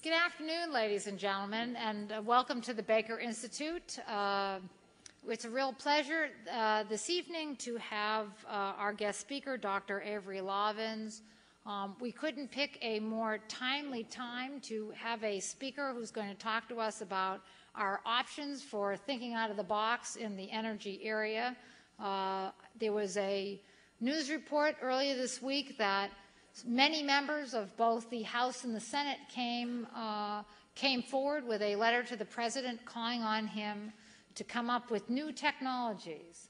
Good afternoon, ladies and gentlemen, and welcome to the Baker Institute. It's a real pleasure this evening to have our guest speaker, Dr. Amory Lovins. We couldn't pick a more timely time to have a speaker who's going to talk to us about our options for thinking out of the box in the energy area. There was a news report earlier this week that many members of both the House and the Senate came forward with a letter to the President calling on him to come up with new technologies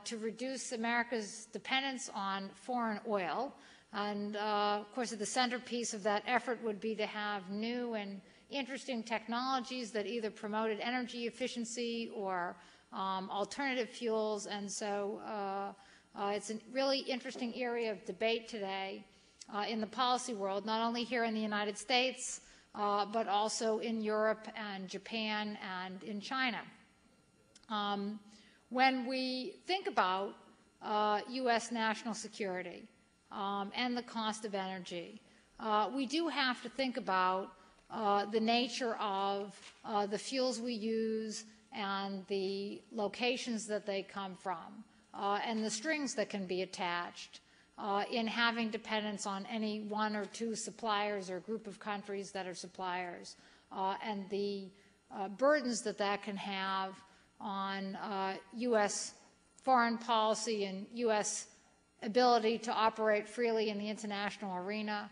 to reduce America's dependence on foreign oil. And, of course, the centerpiece of that effort would be to have new and interesting technologies that either promoted energy efficiency or alternative fuels. And so it's a really interesting area of debate today in the policy world, not only here in the United States, but also in Europe and Japan and in China. When we think about U.S. national security and the cost of energy, we do have to think about the nature of the fuels we use and the locations that they come from and the strings that can be attached in having dependence on any one or two suppliers or group of countries that are suppliers, and the burdens that that can have on U.S. foreign policy and U.S. ability to operate freely in the international arena.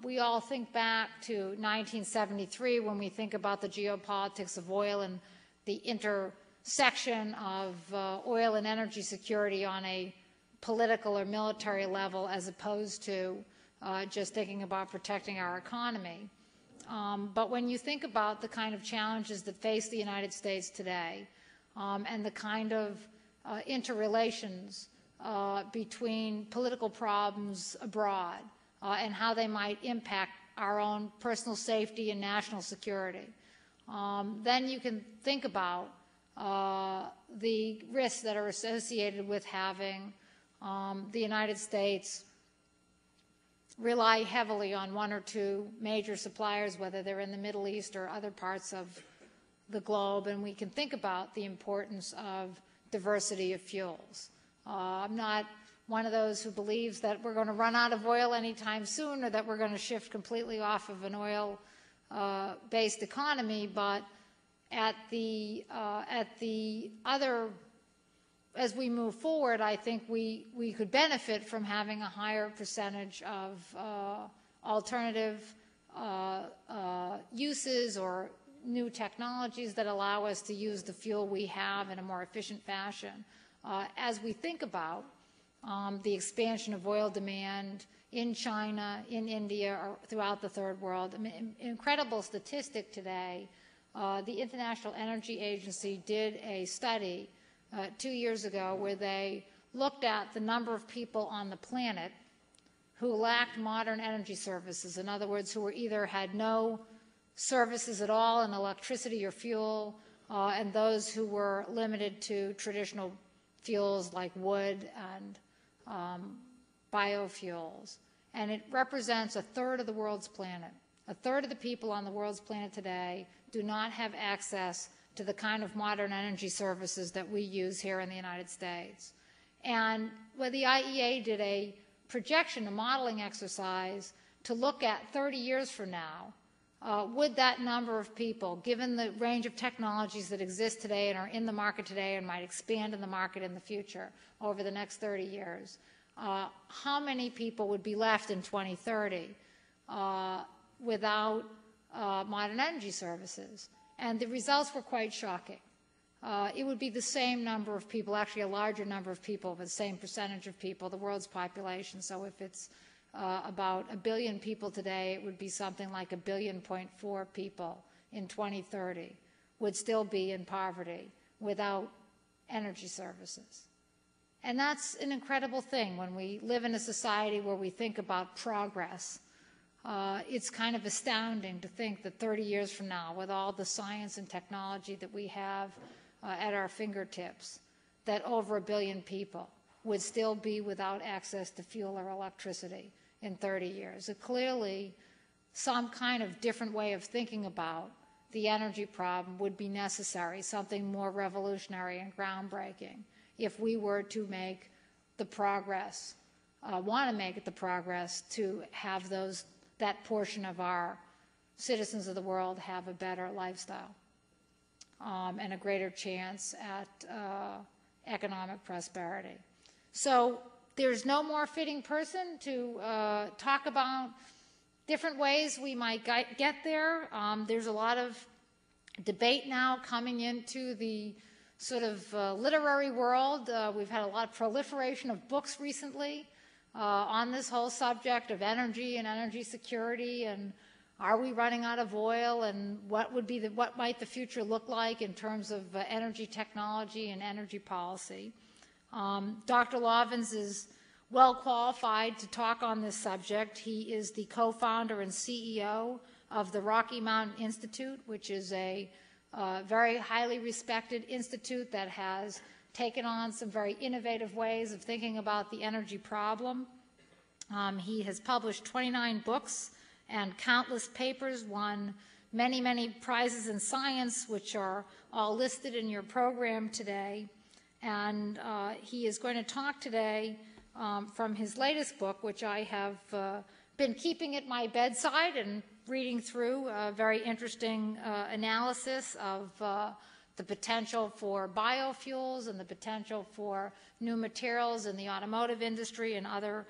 We all think back to 1973 when we think about the geopolitics of oil and the intersection of oil and energy security on a political or military level as opposed to just thinking about protecting our economy. But when you think about the kind of challenges that face the United States today and the kind of interrelations between political problems abroad and how they might impact our own personal safety and national security, then you can think about the risks that are associated with having the United States rely heavily on one or two major suppliers, whether they're in the Middle East or other parts of the globe, and we can think about the importance of diversity of fuels. I'm not one of those who believes that we're going to run out of oil anytime soon or that we're going to shift completely off of an oil-based economy, but at the other, as we move forward, I think we could benefit from having a higher percentage of alternative uses or new technologies that allow us to use the fuel we have in a more efficient fashion. As we think about the expansion of oil demand in China, in India, or throughout the third world, I mean, incredible statistic today. The International Energy Agency did a study 2 years ago where they looked at the number of people on the planet who lacked modern energy services. In other words, who were either had no services at all in electricity or fuel, and those who were limited to traditional fuels like wood and biofuels. And it represents a third of the world's planet. A third of the people on the world's planet today do not have access to the kind of modern energy services that we use here in the United States. And when the IEA did a projection, a modeling exercise to look at 30 years from now, would that number of people, given the range of technologies that exist today and are in the market today and might expand in the market in the future over the next 30 years, how many people would be left in 2030 without modern energy services? And the results were quite shocking. It would be the same number of people, actually a larger number of people, but the same percentage of people, the world's population. So if it's about 1 billion people today, it would be something like 1.4 billion people in 2030 would still be in poverty without energy services. And that's an incredible thing when we live in a society where we think about progress. It's kind of astounding to think that 30 years from now, with all the science and technology that we have at our fingertips, that over 1 billion people would still be without access to fuel or electricity in 30 years. So clearly, some kind of different way of thinking about the energy problem would be necessary, something more revolutionary and groundbreaking, if we were to make the progress, want to make it the progress to have that portion of our citizens of the world have a better lifestyle and a greater chance at economic prosperity. So there's no more fitting person to talk about different ways we might get there. There's a lot of debate now coming into the sort of literary world. We've had a lot of proliferation of books recently on this whole subject of energy and energy security, and are we running out of oil, and what might the future look like in terms of energy technology and energy policy. Dr. Lovins is well qualified to talk on this subject. He is the co-founder and CEO of the Rocky Mountain Institute, which is a very highly respected institute that has taken on some very innovative ways of thinking about the energy problem. He has published 29 books and countless papers, won many, many prizes in science, which are all listed in your program today. And he is going to talk today from his latest book, which I have been keeping at my bedside and reading through, a very interesting analysis of the potential for biofuels and the potential for new materials in the automotive industry and other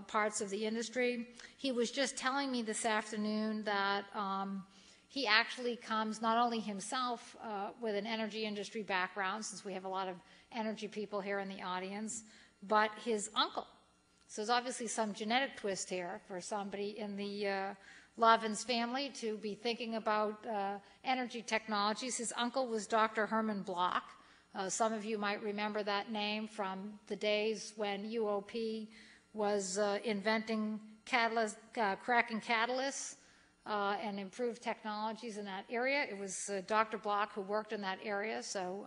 parts of the industry. He was just telling me this afternoon that he actually comes not only himself with an energy industry background, since we have a lot of energy people here in the audience, but his uncle. So there's obviously some genetic twist here for somebody in the Lovins family to be thinking about energy technologies. His uncle was Dr. Herman Bloch. Some of you might remember that name from the days when UOP was inventing cracking catalysts and improved technologies in that area. It was Dr. Bloch who worked in that area, so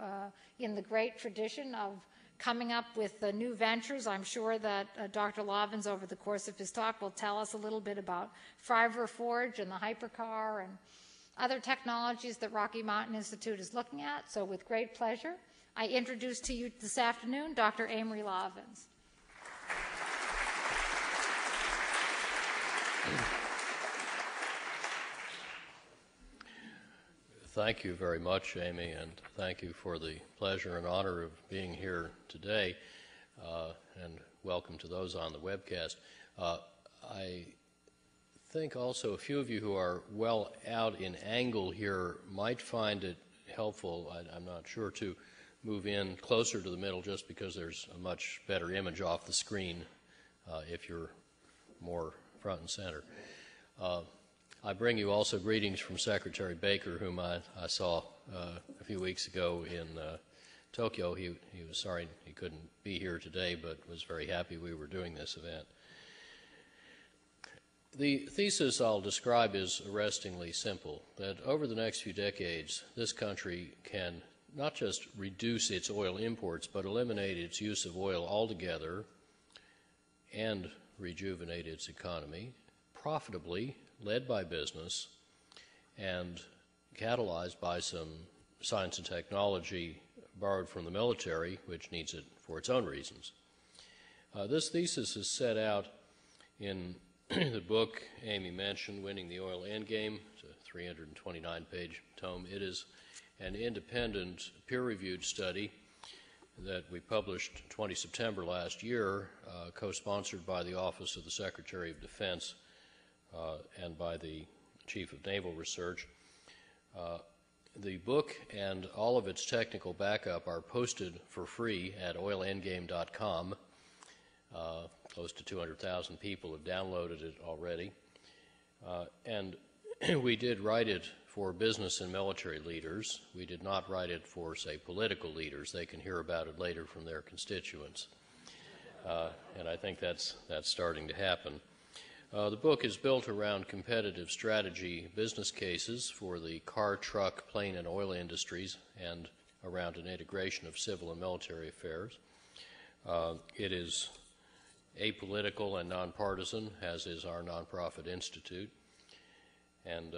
in the great tradition of coming up with new ventures. I'm sure that Dr. Lovins, over the course of his talk, will tell us a little bit about Fiber Forge and the hypercar and other technologies that Rocky Mountain Institute is looking at. So with great pleasure, I introduce to you this afternoon Dr. Amory Lovins. Thank you very much, Amy, and thank you for the pleasure and honor of being here today, and welcome to those on the webcast. I think also a few of you who are well out in angle here might find it helpful, I'm not sure, to move in closer to the middle just because there's a much better image off the screen if you're more front and center. I bring you also greetings from Secretary Baker, whom I saw a few weeks ago in Tokyo. He was sorry he couldn't be here today, but was very happy we were doing this event. The thesis I'll describe is arrestingly simple, that over the next few decades, this country can not just reduce its oil imports, but eliminate its use of oil altogether and rejuvenate its economy profitably, led by business and catalyzed by some science and technology borrowed from the military, which needs it for its own reasons. This thesis is set out in the book Amy mentioned, Winning the Oil Endgame. It's a 329-page tome. It is an independent, peer-reviewed study that we published 20 September last year, co-sponsored by the Office of the Secretary of Defense and by the Chief of Naval Research. The book and all of its technical backup are posted for free at oilendgame.com. Close to 200,000 people have downloaded it already. And we did write it for business and military leaders. We did not write it for, say, political leaders. They can hear about it later from their constituents. And I think that's starting to happen. The book is built around competitive strategy business cases for the car, truck, plane, and oil industries, and around an integration of civil and military affairs. It is apolitical and nonpartisan, as is our nonprofit institute. And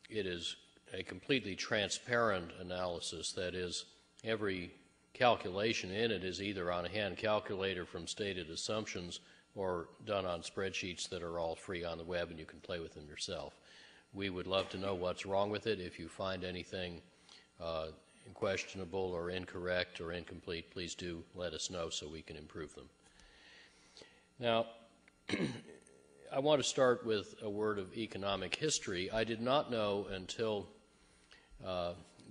it is a completely transparent analysis. That is, every calculation in it is either on a hand calculator from stated assumptions or done on spreadsheets that are all free on the web and you can play with them yourself. We would love to know what's wrong with it. If you find anything questionable or incorrect or incomplete, please do let us know so we can improve them. Now, I want to start with a word of economic history. I did not know until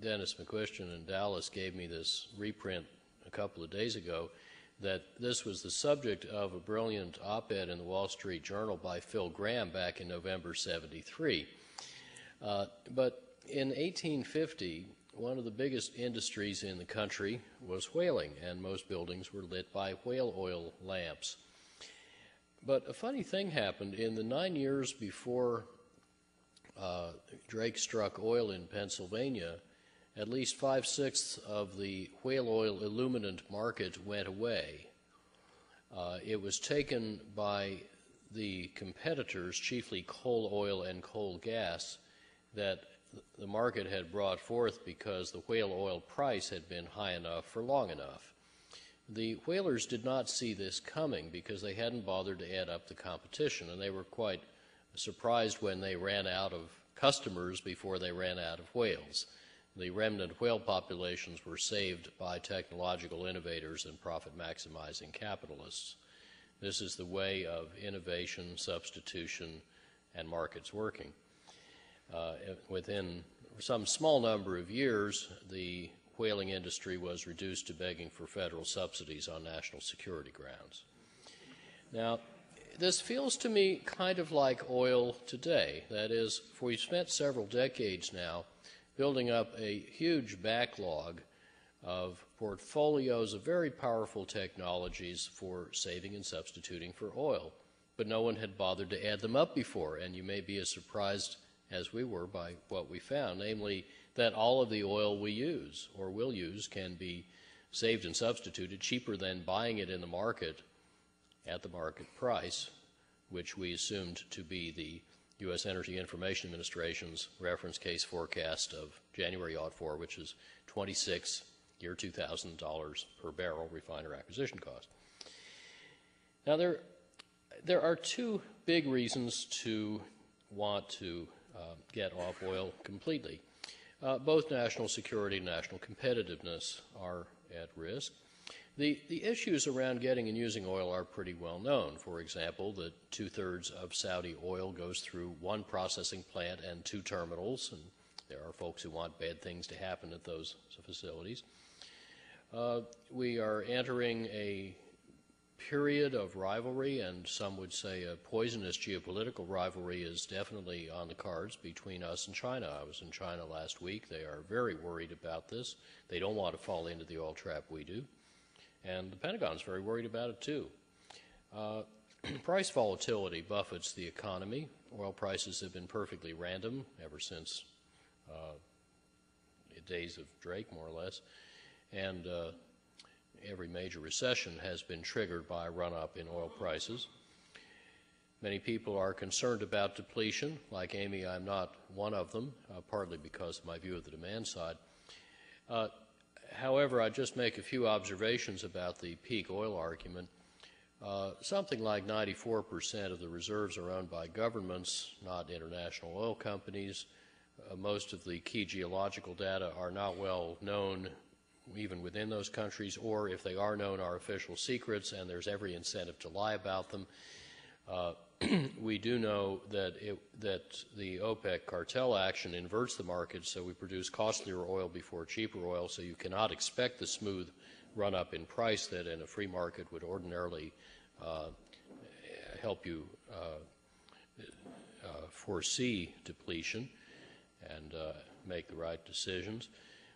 Dennis McQuistion in Dallas gave me this reprint a couple of days ago that this was the subject of a brilliant op-ed in the Wall Street Journal by Phil Graham back in November '73. But in 1850, one of the biggest industries in the country was whaling, and most buildings were lit by whale oil lamps. But a funny thing happened. In the 9 years before Drake struck oil in Pennsylvania, at least 5/6 of the whale oil illuminant market went away. It was taken by the competitors, chiefly coal oil and coal gas, that the market had brought forth because the whale oil price had been high enough for long enough. The whalers did not see this coming because they hadn't bothered to add up the competition, and they were quite surprised when they ran out of customers before they ran out of whales. The remnant whale populations were saved by technological innovators and profit-maximizing capitalists. This is the way of innovation, substitution, and markets working. Within some small number of years, the whaling industry was reduced to begging for federal subsidies on national security grounds. Now, this feels to me kind of like oil today. That is, we've spent several decades now building up a huge backlog of portfolios of very powerful technologies for saving and substituting for oil. But no one had bothered to add them up before, and you may be as surprised as we were by what we found, namely that all of the oil we use or will use can be saved and substituted cheaper than buying it in the market at the market price, which we assumed to be the U.S. Energy Information Administration's reference case forecast of January '04, which is $26 year 2000 per barrel refiner acquisition cost. Now there are two big reasons to want to get off oil completely. Both national security and national competitiveness are at risk. The issues around getting and using oil are pretty well known. For example, that 2/3 of Saudi oil goes through one processing plant and 2 terminals, and there are folks who want bad things to happen at those facilities. We are entering a period of rivalry, and some would say a poisonous geopolitical rivalry is definitely on the cards between us and China. I was in China last week. They are very worried about this. They don't want to fall into the oil trap we do. And the Pentagon's very worried about it too. Price volatility buffets the economy. Oil prices have been perfectly random ever since the days of Drake, more or less. And every major recession has been triggered by a run-up in oil prices. Many people are concerned about depletion. Like Amy, I'm not one of them, partly because of my view of the demand side. However, I'd just make a few observations about the peak oil argument. Something like 94% of the reserves are owned by governments, not international oil companies. Most of the key geological data are not well known even within those countries, or if they are known, are official secrets, and there's every incentive to lie about them. We do know that the OPEC cartel action inverts the market, so we produce costlier oil before cheaper oil, so you cannot expect the smooth run-up in price that in a free market would ordinarily help you foresee depletion and make the right decisions.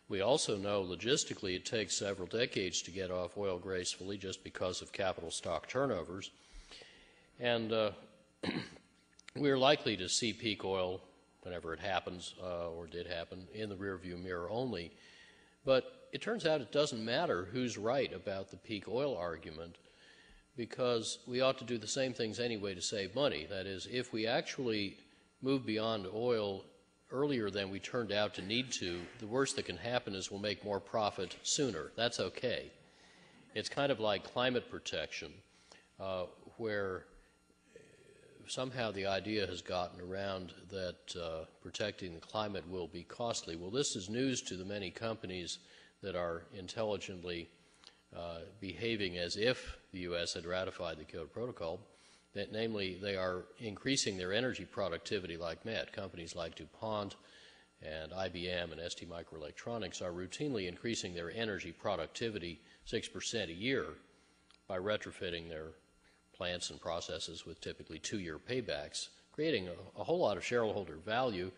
We also know logistically it takes several decades to get off oil gracefully just because of capital stock turnovers. And we're likely to see peak oil whenever it happens, or did happen, in the rearview mirror only. But it turns out it doesn't matter who's right about the peak oil argument, because we ought to do the same things anyway to save money. That is, if we actually move beyond oil earlier than we turned out to need to, the worst that can happen is we'll make more profit sooner. That's okay. It's kind of like climate protection, where somehow the idea has gotten around that protecting the climate will be costly. Well, this is news to the many companies that are intelligently behaving as if the U.S. had ratified the Kyoto Protocol, that namely they are increasing their energy productivity like mad. Companies like DuPont and IBM and ST Microelectronics are routinely increasing their energy productivity 6% a year by retrofitting their plants and processes with typically 2-year paybacks, creating a whole lot of shareholder value.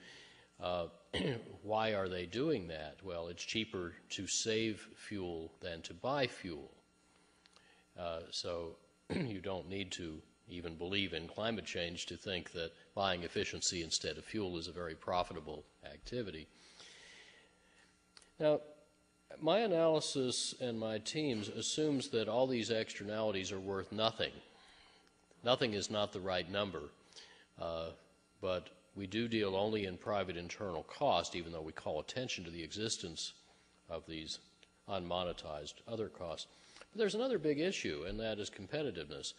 Why are they doing that? Well, it's cheaper to save fuel than to buy fuel. So you don't need to even believe in climate change to think that buying efficiency instead of fuel is a very profitable activity. Now, my analysis and my team's assumes that all these externalities are worth nothing. Nothing is not the right number, but we do deal only in private internal cost, even though we call attention to the existence of these unmonetized other costs. But there's another big issue, and that is competitiveness.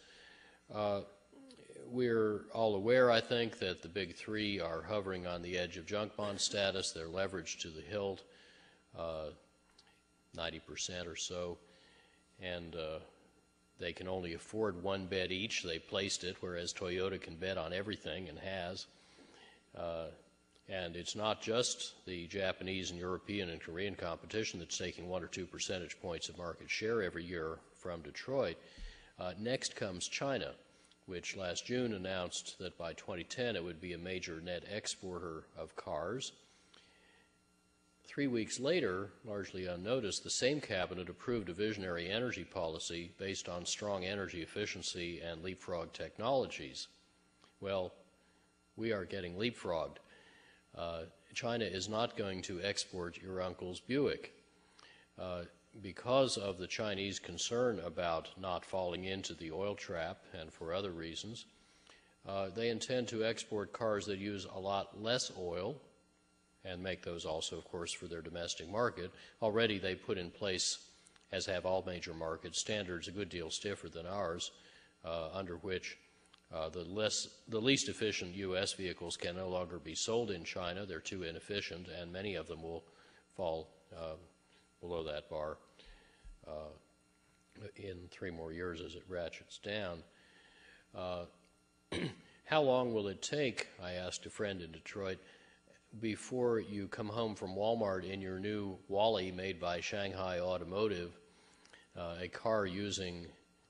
We're all aware, I think, that the big three are hovering on the edge of junk bond status. They're leveraged to the hilt, 90% or so, and they can only afford one bet each. They placed it, whereas Toyota can bet on everything and has. And it's not just the Japanese and European and Korean competition that's taking 1 or 2 percentage points of market share every year from Detroit. Next comes China, which last June announced that by 2010 it would be a major net exporter of cars. 3 weeks later, largely unnoticed, the same cabinet approved a visionary energy policy based on strong energy efficiency and leapfrog technologies. Well, we are getting leapfrogged. China is not going to export your uncle's Buick. Because of the Chinese concern about not falling into the oil trap and for other reasons, they intend to export cars that use a lot less oil and make those also, of course, for their domestic market. Already they put in place, as have all major markets, standards a good deal stiffer than ours, under which the least efficient U.S. vehicles can no longer be sold in China. They're too inefficient, and many of them will fall below that bar in 3 more years as it ratchets down. How long will it take, I asked a friend in Detroit, before you come home from Walmart in your new Wally made by Shanghai Automotive, a car using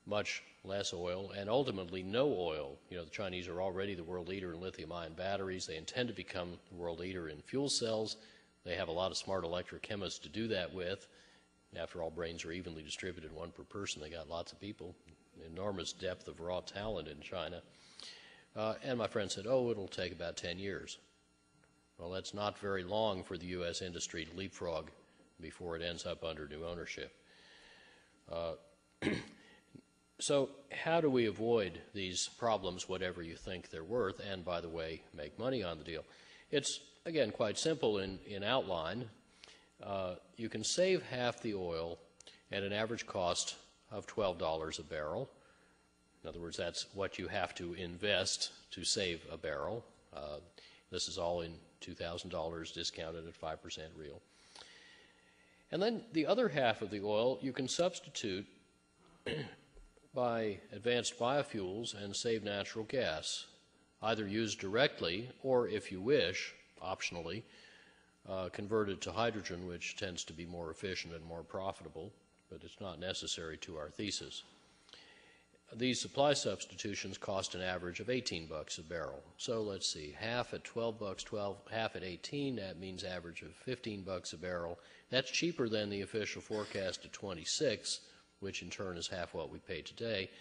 much less oil and ultimately no oil? You know, the Chinese are already the world leader in lithium-ion batteries. They intend to become the world leader in fuel cells. They have a lot of smart electrochemists to do that with. After all, brains are evenly distributed, 1 per person. They got lots of people, enormous depth of raw talent in China. And my friend said, oh, it'll take about 10 years. Well, that's not very long for the U.S. industry to leapfrog before it ends up under new ownership. So how do we avoid these problems, whatever you think they're worth, and, by the way, make money on the deal? It's, again, quite simple in outline. You can save half the oil at an average cost of $12 a barrel. In other words, that's what you have to invest to save a barrel. This is all in $2,000 discounted at 5% real. And then the other half of the oil you can substitute by advanced biofuels and save natural gas, either used directly or, if you wish, optionally, converted to hydrogen, which tends to be more efficient and more profitable, but it's not necessary to our thesis. These supply substitutions cost an average of $18 a barrel. So let's see, half at $12, half at 18, that means average of $15 a barrel. That's cheaper than the official forecast of 26, which in turn is half what we pay today.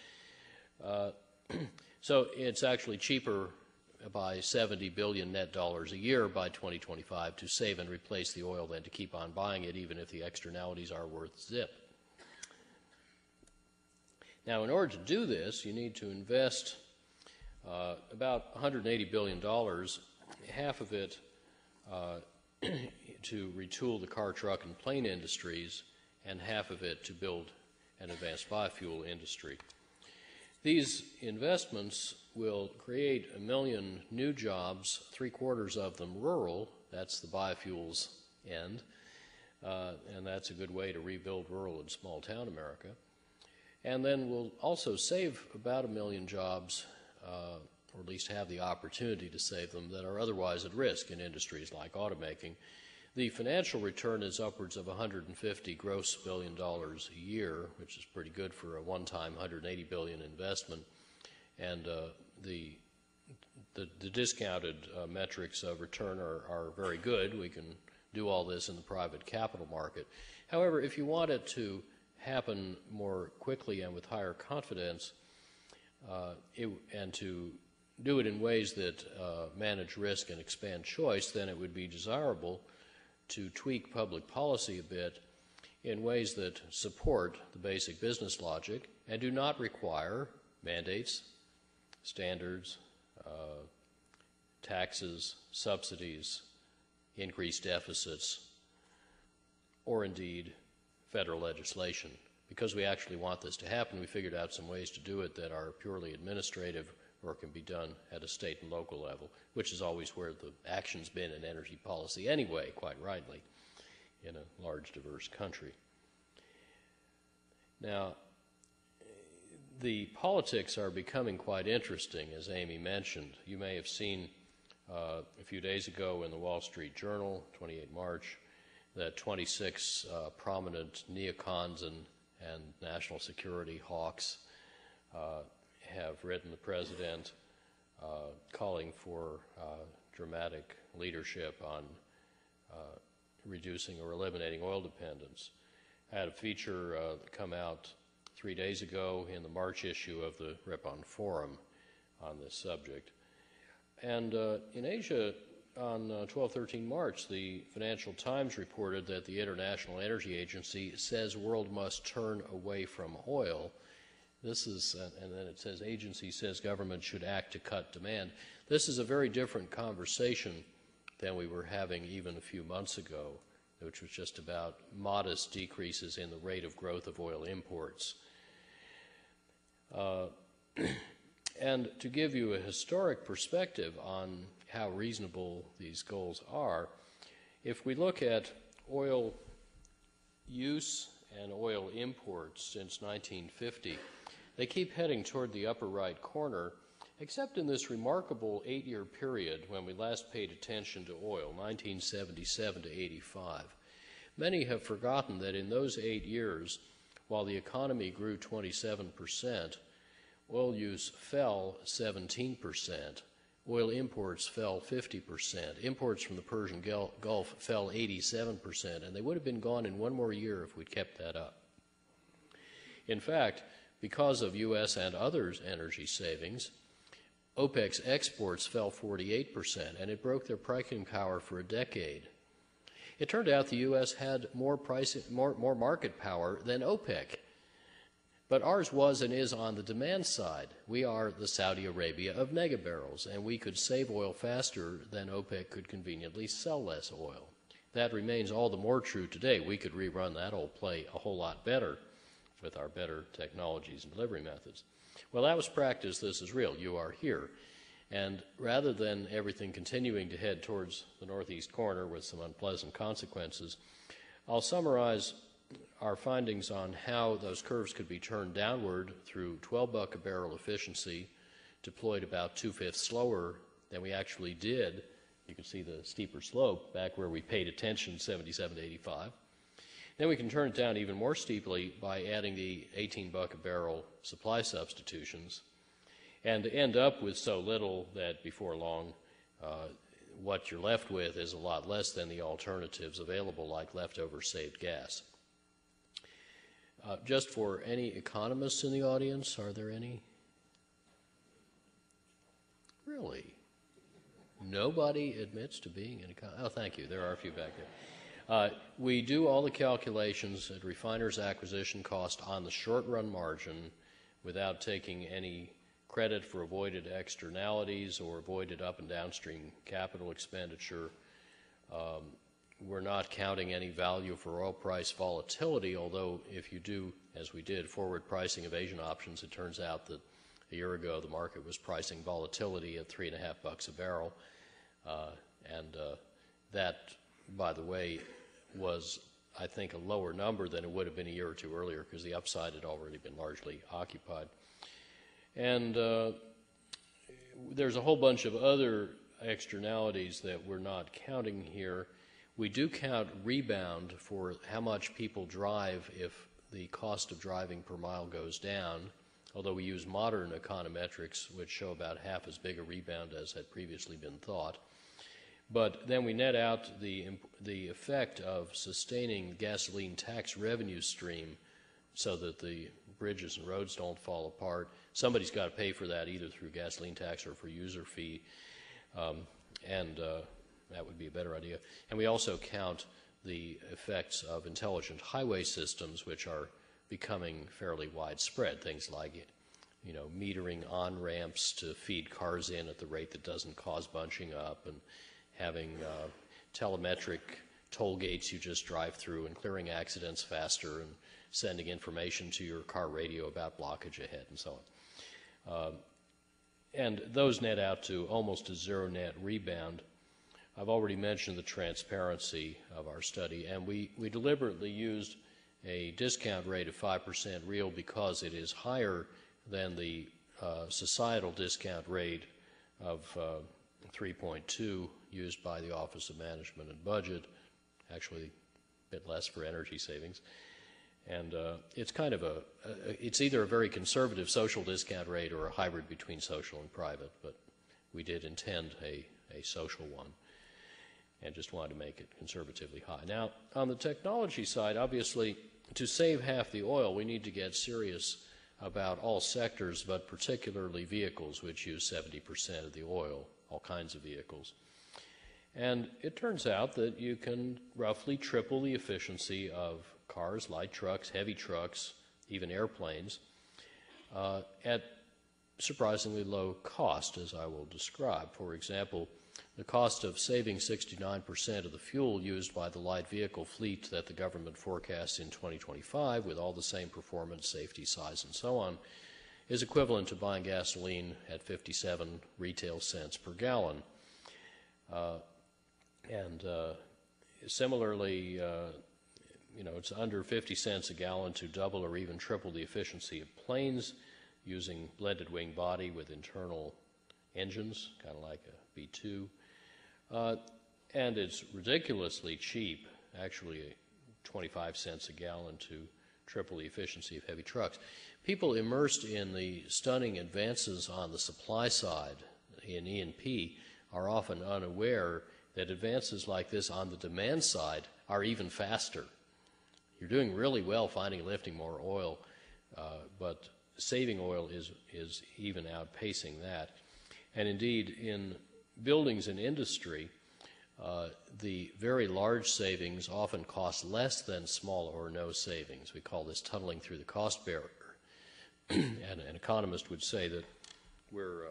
So it's actually cheaper by $70 billion net dollars a year by 2025 to save and replace the oil than to keep on buying it, even if the externalities are worth zip. Now, in order to do this, you need to invest about $180 billion half of it to retool the car, truck, and plane industries, and half of it to build an advanced biofuel industry. These investments will create 1 million new jobs, 3/4 of them rural. That's the biofuels end, and that's a good way to rebuild rural and small town America. And then we'll also save about 1 million jobs, or at least have the opportunity to save them, that are otherwise at risk in industries like automaking. The financial return is upwards of $150 gross billion a year, which is pretty good for a one-time $180 billion investment. And the discounted metrics of return are very good. We can do all this in the private capital market. However, if you want it to happen more quickly and with higher confidence, and to do it in ways that manage risk and expand choice, then it would be desirable to tweak public policy a bit in ways that support the basic business logic and do not require mandates, standards, taxes, subsidies, increased deficits, or indeed federal legislation. Because we actually want this to happen, we figured out some ways to do it that are purely administrative or can be done at a state and local level, which is always where the action's been in energy policy anyway, quite rightly, in a large, diverse country. Now, the politics are becoming quite interesting, as Amy mentioned. You may have seen a few days ago in the Wall Street Journal, 28 March, that 26 prominent neocons and national security hawks have written the president calling for dramatic leadership on reducing or eliminating oil dependence. I had a feature come out 3 days ago in the March issue of the Ripon Forum on this subject. And in Asia, on 12-13 March, the Financial Times reported that the International Energy Agency says world must turn away from oil. This is, and then it says agency says government should act to cut demand. This is a very different conversation than we were having even a few months ago, which was just about modest decreases in the rate of growth of oil imports. And to give you a historic perspective on how reasonable these goals are, if we look at oil use and oil imports since 1950, they keep heading toward the upper right corner, except in this remarkable 8-year period when we last paid attention to oil, 1977 to 85. Many have forgotten that in those 8 years, while the economy grew 27%, oil use fell 17%. Oil imports fell 50%. Imports from the Persian Gulf fell 87%, and they would have been gone in one more year if we'd kept that up. In fact, because of U.S. and others' energy savings, OPEC's exports fell 48%, and it broke their pricing power for a decade. It turned out the U.S. had more market power than OPEC. But ours was and is on the demand side. We are the Saudi Arabia of mega barrels, and we could save oil faster than OPEC could conveniently sell less oil. That remains all the more true today. We could rerun that old play a whole lot better with our better technologies and delivery methods. Well, that was practice. This is real. You are here. And rather than everything continuing to head towards the northeast corner with some unpleasant consequences, I'll summarize our findings on how those curves could be turned downward through $12 a barrel efficiency, deployed about 2/5 slower than we actually did. You can see the steeper slope back where we paid attention, 77 to 85. Then we can turn it down even more steeply by adding the $18 a barrel supply substitutions, and end up with so little that before long what you're left with is a lot less than the alternatives available, like leftover saved gas. Just for any economists in the audience, are there any? Really? Nobody admits to being an economist? Oh, thank you. There are a few back there. We do all the calculations at refiner's acquisition cost on the short-run margin without taking any credit for avoided externalities or avoided up and downstream capital expenditure. We're not counting any value for oil price volatility, although if you do, as we did, forward pricing of Asian options, it turns out that a year ago the market was pricing volatility at $3.50 a barrel. That, by the way, was, I think, a lower number than it would have been a year or two earlier because the upside had already been largely occupied. And there's a whole bunch of other externalities that we're not counting here. We do count rebound for how much people drive if the cost of driving per mile goes down, although we use modern econometrics, which show about half as big a rebound as had previously been thought. But then we net out the effect of sustaining gasoline tax revenue stream so that the bridges and roads don't fall apart. Somebody's got to pay for that either through gasoline tax or for user fee, that would be a better idea. And we also count the effects of intelligent highway systems, which are becoming fairly widespread. Things like, metering on-ramps to feed cars in at the rate that doesn't cause bunching up, and having telemetric toll gates you just drive through and clearing accidents faster and sending information to your car radio about blockage ahead and so on. And those net out to almost a zero net rebound. I've already mentioned the transparency of our study, and we deliberately used a discount rate of 5% real because it is higher than the societal discount rate of 3.2 used by the Office of Management and Budget, actually a bit less for energy savings. And it's kind of it's either a very conservative social discount rate or a hybrid between social and private, but we did intend a social one and just wanted to make it conservatively high. Now, on the technology side, obviously, to save half the oil, we need to get serious about all sectors, but particularly vehicles, which use 70% of the oil, all kinds of vehicles. And it turns out that you can roughly triple the efficiency of cars, light trucks, heavy trucks, even airplanes, at surprisingly low cost, as I will describe. For example, the cost of saving 69% of the fuel used by the light vehicle fleet that the government forecasts in 2025, with all the same performance, safety, size, and so on, is equivalent to buying gasoline at 57 retail cents per gallon. Similarly, it's under 50 cents a gallon to double or even triple the efficiency of planes using blended wing body with internal engines, kind of like a B-2. And it's ridiculously cheap, actually 25 cents a gallon to triple the efficiency of heavy trucks. People immersed in the stunning advances on the supply side in E&P are often unaware that advances like this on the demand side are even faster. You're doing really well finding and lifting more oil, but saving oil is even outpacing that. And indeed, in buildings and industry, the very large savings often cost less than small or no savings. We call this tunneling through the cost barrier. And an economist would say that we're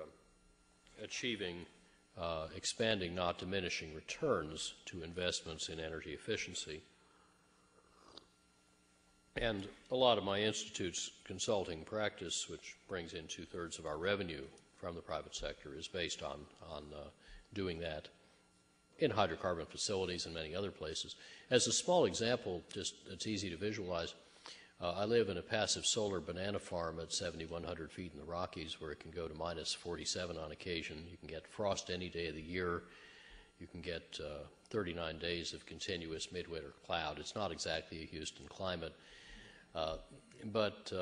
achieving expanding, not diminishing returns to investments in energy efficiency. And a lot of my institute's consulting practice, which brings in 2/3 of our revenue from the private sector, is based on doing that in hydrocarbon facilities and many other places. As a small example, just it's easy to visualize, I live in a passive solar banana farm at 7,100 feet in the Rockies, where it can go to minus 47 on occasion. You can get frost any day of the year. You can get 39 days of continuous midwinter cloud. It's not exactly a Houston climate. But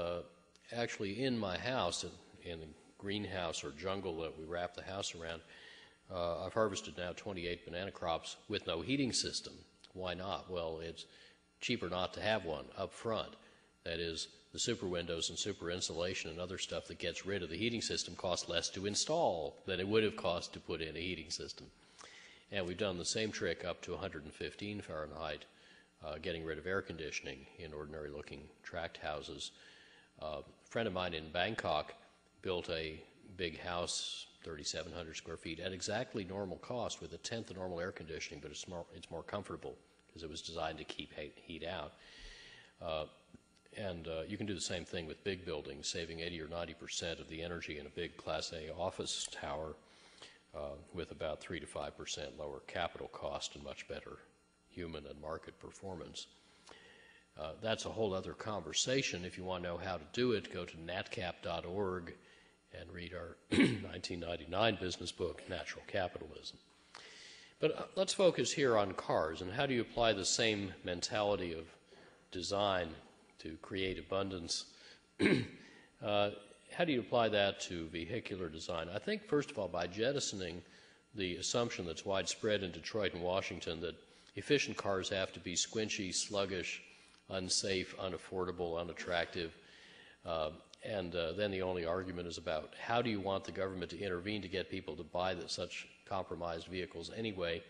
actually in my house, in the greenhouse or jungle that we wrap the house around, I've harvested now 28 banana crops with no heating system. Why not? Well, it's cheaper not to have one up front. That is, the super windows and super insulation and other stuff that gets rid of the heating system costs less to install than it would have cost to put in a heating system. And we've done the same trick up to 115 Fahrenheit, getting rid of air conditioning in ordinary-looking tract houses. A friend of mine in Bangkok built a big house, 3,700 square feet, at exactly normal cost with a tenth of normal air conditioning, but it's more comfortable because it was designed to keep heat out. You can do the same thing with big buildings, saving 80 or 90% of the energy in a big Class A office tower with about 3 to 5% lower capital cost and much better human and market performance. That's a whole other conversation. If you want to know how to do it, go to natcap.org and read our 1999 business book, Natural Capitalism. But let's focus here on cars, and how do you apply the same mentality of design to create abundance? How do you apply that to vehicular design? I think, first of all, by jettisoning the assumption that's widespread in Detroit and Washington that efficient cars have to be squinchy, sluggish, unsafe, unaffordable, unattractive, and then the only argument is about how do you want the government to intervene to get people to buy such compromised vehicles anyway?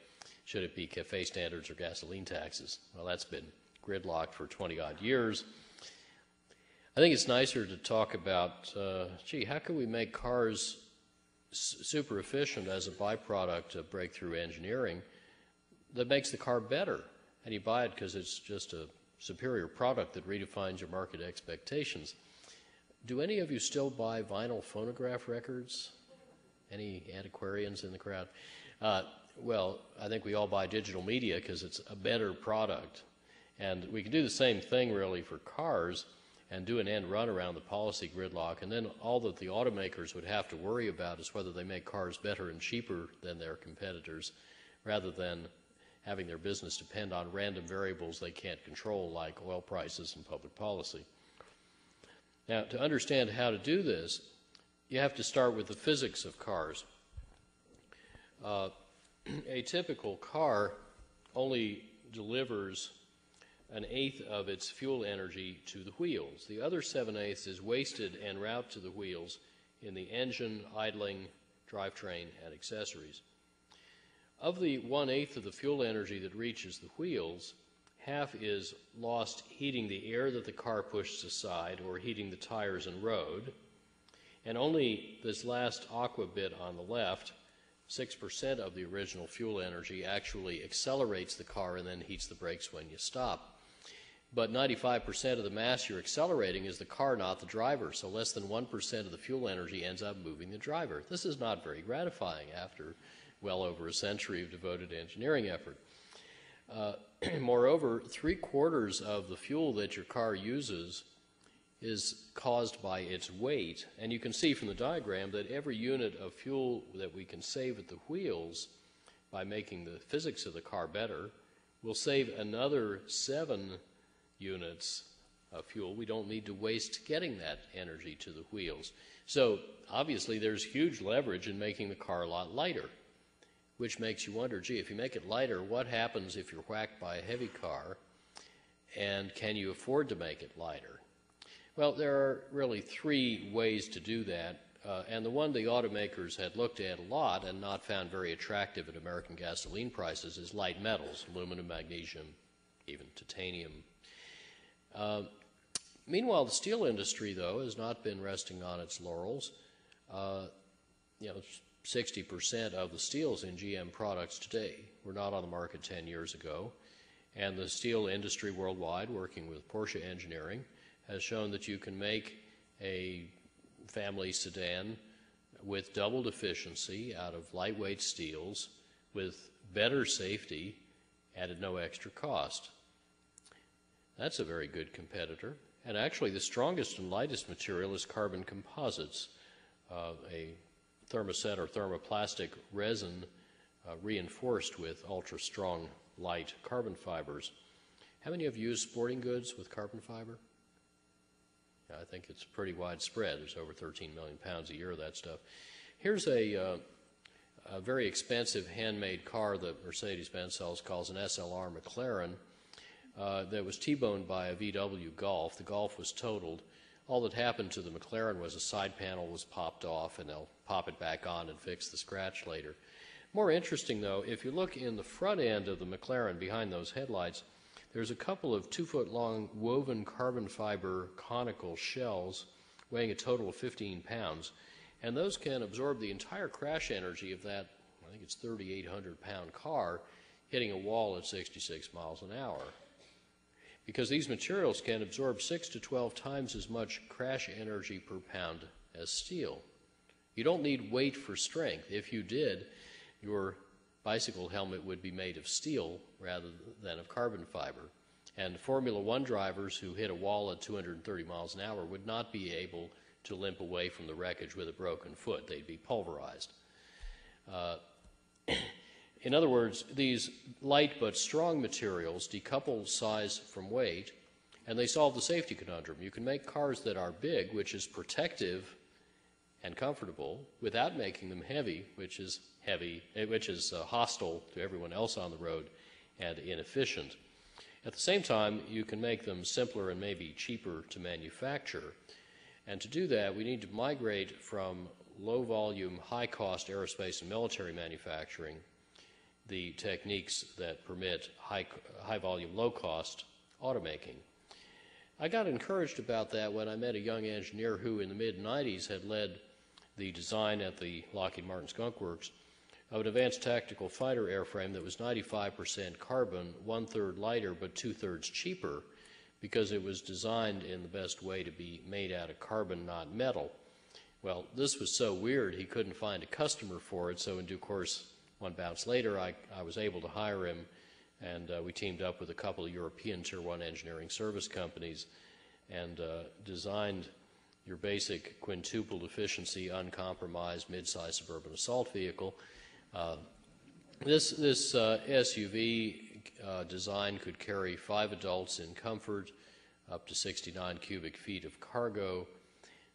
Should it be CAFE standards or gasoline taxes? Well, that's been gridlocked for 20-odd years. I think it's nicer to talk about, how can we make cars super efficient as a byproduct of breakthrough engineering that makes the car better? And you buy it because it's just a superior product that redefines your market expectations. Do any of you still buy vinyl phonograph records? Any antiquarians in the crowd? Well, I think we all buy digital media because it's a better product. And we can do the same thing, really, for cars and do an end run around the policy gridlock. And then all that the automakers would have to worry about is whether they make cars better and cheaper than their competitors, rather than having their business depend on random variables they can't control, like oil prices and public policy. Now, to understand how to do this, you have to start with the physics of cars. A typical car only delivers 1/8 of its fuel energy to the wheels. The other 7/8 is wasted en route to the wheels in the engine, idling, drivetrain, and accessories. Of the 1/8 of the fuel energy that reaches the wheels, half is lost heating the air that the car pushes aside or heating the tires and road. And only this last aqua bit on the left, 6% of the original fuel energy, actually accelerates the car and then heats the brakes when you stop. But 95% of the mass you're accelerating is the car, not the driver, so less than 1% of the fuel energy ends up moving the driver. This is not very gratifying after well over a century of devoted engineering effort. Moreover, 3/4 of the fuel that your car uses is caused by its weight, and you can see from the diagram that every unit of fuel that we can save at the wheels by making the physics of the car better will save another 7 units of fuel we don't need to waste getting that energy to the wheels. So obviously there's huge leverage in making the car a lot lighter, which makes you wonder, gee, if you make it lighter, what happens if you're whacked by a heavy car, and can you afford to make it lighter? Well, there are really 3 ways to do that, and the one the automakers had looked at a lot and not found very attractive at American gasoline prices is light metals, aluminum, magnesium, even titanium. Meanwhile, the steel industry, though, has not been resting on its laurels. 60% of the steels in GM products today were not on the market 10 years ago, and the steel industry worldwide, working with Porsche Engineering, has shown that you can make a family sedan with doubled efficiency out of lightweight steels with better safety and at no extra cost. That's a very good competitor. And actually the strongest and lightest material is carbon composites, a thermoset or thermoplastic resin reinforced with ultra-strong light carbon fibers. How many of you use sporting goods with carbon fiber? I think it's pretty widespread. There's over 13 million pounds a year of that stuff. Here's a very expensive handmade car that Mercedes-Benz sells, calls an SLR McLaren, that was T-boned by a VW Golf. The Golf was totaled. All that happened to the McLaren was a side panel was popped off, and they'll pop it back on and fix the scratch later. More interesting, though, if you look in the front end of the McLaren behind those headlights, there's a couple of 2-foot-long woven carbon fiber conical shells weighing a total of 15 pounds. And those can absorb the entire crash energy of that, I think it's 3,800-pound car hitting a wall at 66 miles an hour. Because these materials can absorb 6 to 12 times as much crash energy per pound as steel. You don't need weight for strength. If you did, your bicycle helmet would be made of steel rather than of carbon fiber. And Formula One drivers who hit a wall at 230 miles an hour would not be able to limp away from the wreckage with a broken foot. They'd be pulverized. In other words, these light but strong materials decouple size from weight, and they solve the safety conundrum. You can make cars that are big, which is protective and comfortable, without making them heavy, which is hostile to everyone else on the road and inefficient. At the same time, you can make them simpler and maybe cheaper to manufacture. And to do that, we need to migrate from low-volume, high-cost aerospace and military manufacturing, the techniques that permit high-volume, low-cost automaking. I got encouraged about that when I met a young engineer who, in the mid-'90s, had led the design at the Lockheed Martin Skunk Works of an advanced tactical fighter airframe that was 95% carbon, 1/3 lighter, but 2/3 cheaper, because it was designed in the best way to be made out of carbon, not metal. Well, this was so weird he couldn't find a customer for it, so in due course, one bounce later, I was able to hire him, and we teamed up with a couple of European Tier 1 engineering service companies and designed your basic quintupled efficiency, uncompromised, mid-size suburban assault vehicle. This SUV design could carry 5 adults in comfort, up to 69 cubic feet of cargo.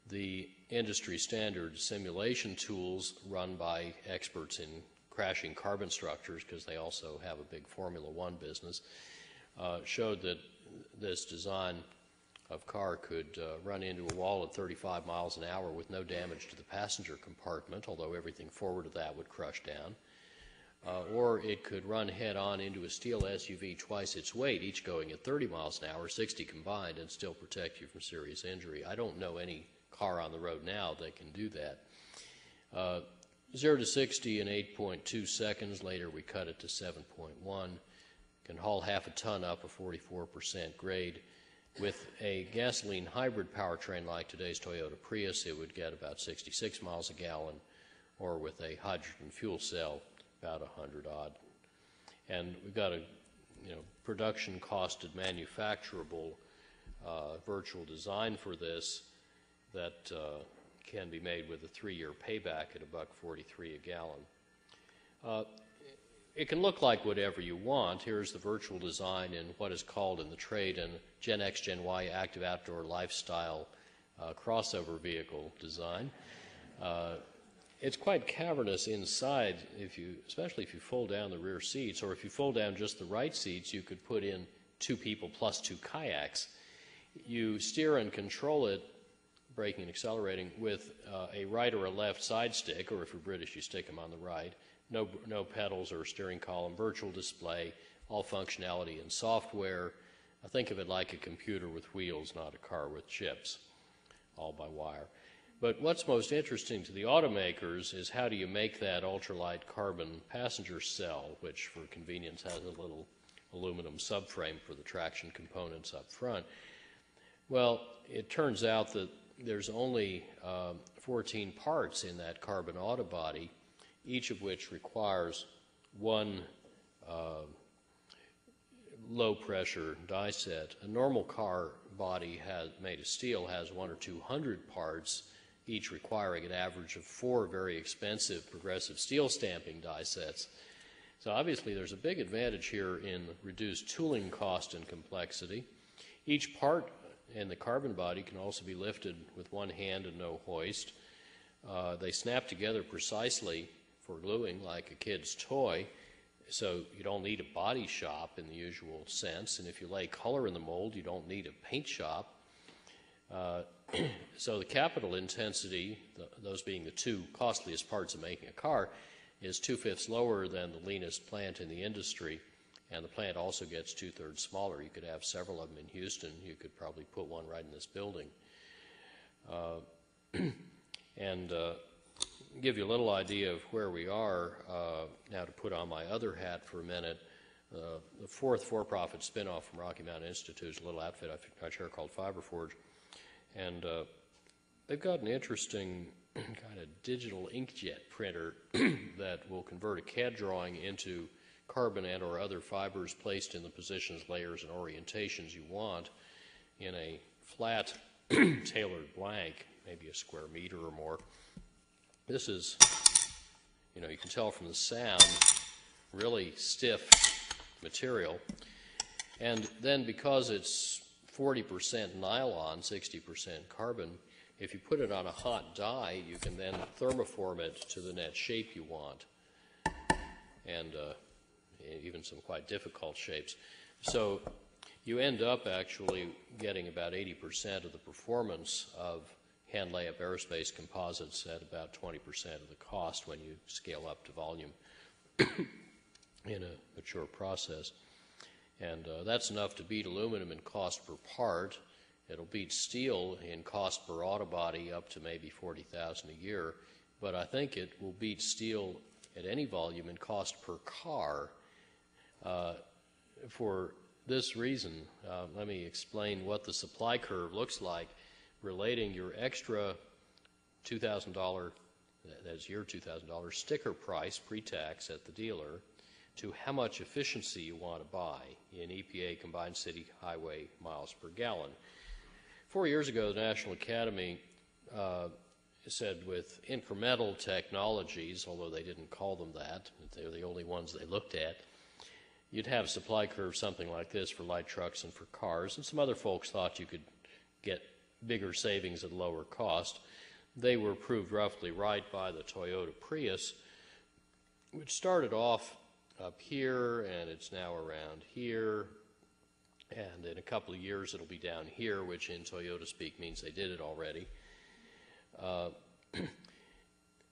The industry standard simulation tools run by experts in crashing carbon structures, because they also have a big Formula One business, showed that this design of car could run into a wall at 35 miles an hour with no damage to the passenger compartment, although everything forward of that would crush down. Or it could run head-on into a steel SUV twice its weight, each going at 30 miles an hour, 60 combined, and still protect you from serious injury. I don't know any car on the road now that can do that. 0 to 60 in 8.2 seconds. Later we cut it to 7.1. Can haul half a ton up a 44% grade. With a gasoline hybrid powertrain like today's Toyota Prius, it would get about 66 miles a gallon, or with a hydrogen fuel cell, about 100 odd. And we've got a production costed manufacturable virtual design for this that can be made with a 3-year payback at $1.43 a gallon. It can look like whatever you want. Here's the virtual design in what is called in the trade an Gen X, Gen Y active outdoor lifestyle crossover vehicle design. It's quite cavernous inside, especially if you fold down the rear seats, or if you fold down just the right seats, you could put in 2 people plus 2 kayaks. You steer and control it, braking and accelerating, with a right or a left side stick, or if you're British, you stick them on the right. No pedals or steering column, virtual display, all functionality and software. I think of it like a computer with wheels, not a car with chips, all by wire. But what's most interesting to the automakers is how do you make that ultralight carbon passenger cell, which for convenience has a little aluminum subframe for the traction components up front. Well, it turns out that there's only 14 parts in that carbon autobody, each of which requires one low-pressure die set. A normal car body made of steel has 100 or 200 parts, each requiring an average of 4 very expensive progressive steel stamping die sets. So obviously there's a big advantage here in reduced tooling cost and complexity. Each part in the carbon body can also be lifted with one hand and no hoist. They snap together precisely for gluing like a kid's toy, so you don't need a body shop in the usual sense, and if you lay color in the mold, you don't need a paint shop. So the capital intensity, those being the 2 costliest parts of making a car, is 2/5 lower than the leanest plant in the industry, and the plant also gets 2/3 smaller. You could have several of them in Houston. You could probably put one right in this building. And give you a little idea of where we are. Now to put on my other hat for a minute, the fourth for-profit spin-off from Rocky Mountain Institute is a little outfit I chair called FiberForge. And they've got an interesting kind of digital inkjet printer that will convert a CAD drawing into carbon and or other fibers placed in the positions, layers, and orientations you want in a flat tailored blank, maybe a square meter or more. This is, you can tell from the sound, really stiff material. And then because it's 40% nylon, 60% carbon, if you put it on a hot die, you can then thermoform it to the net shape you want, and even some quite difficult shapes. So you end up actually getting about 80% of the performance of hand layup aerospace composites at about 20% of the cost when you scale up to volume in a mature process. And that's enough to beat aluminum in cost per part. It'll beat steel in cost per autobody up to maybe $40,000 a year, but I think it will beat steel at any volume in cost per car. For this reason, let me explain what the supply curve looks like, relating your extra $2,000, that's your $2,000 sticker price pre-tax at the dealer, to how much efficiency you want to buy in EPA combined city highway miles per gallon. 4 years ago, the National Academy said with incremental technologies, although they didn't call them that, they're the only ones they looked at, you'd have supply curves something like this for light trucks and for cars, and some other folks thought you could get bigger savings at lower cost. They were proved roughly right by the Toyota Prius, which started off up here, and it's now around here, and in a couple of years it'll be down here, which in Toyota speak means they did it already.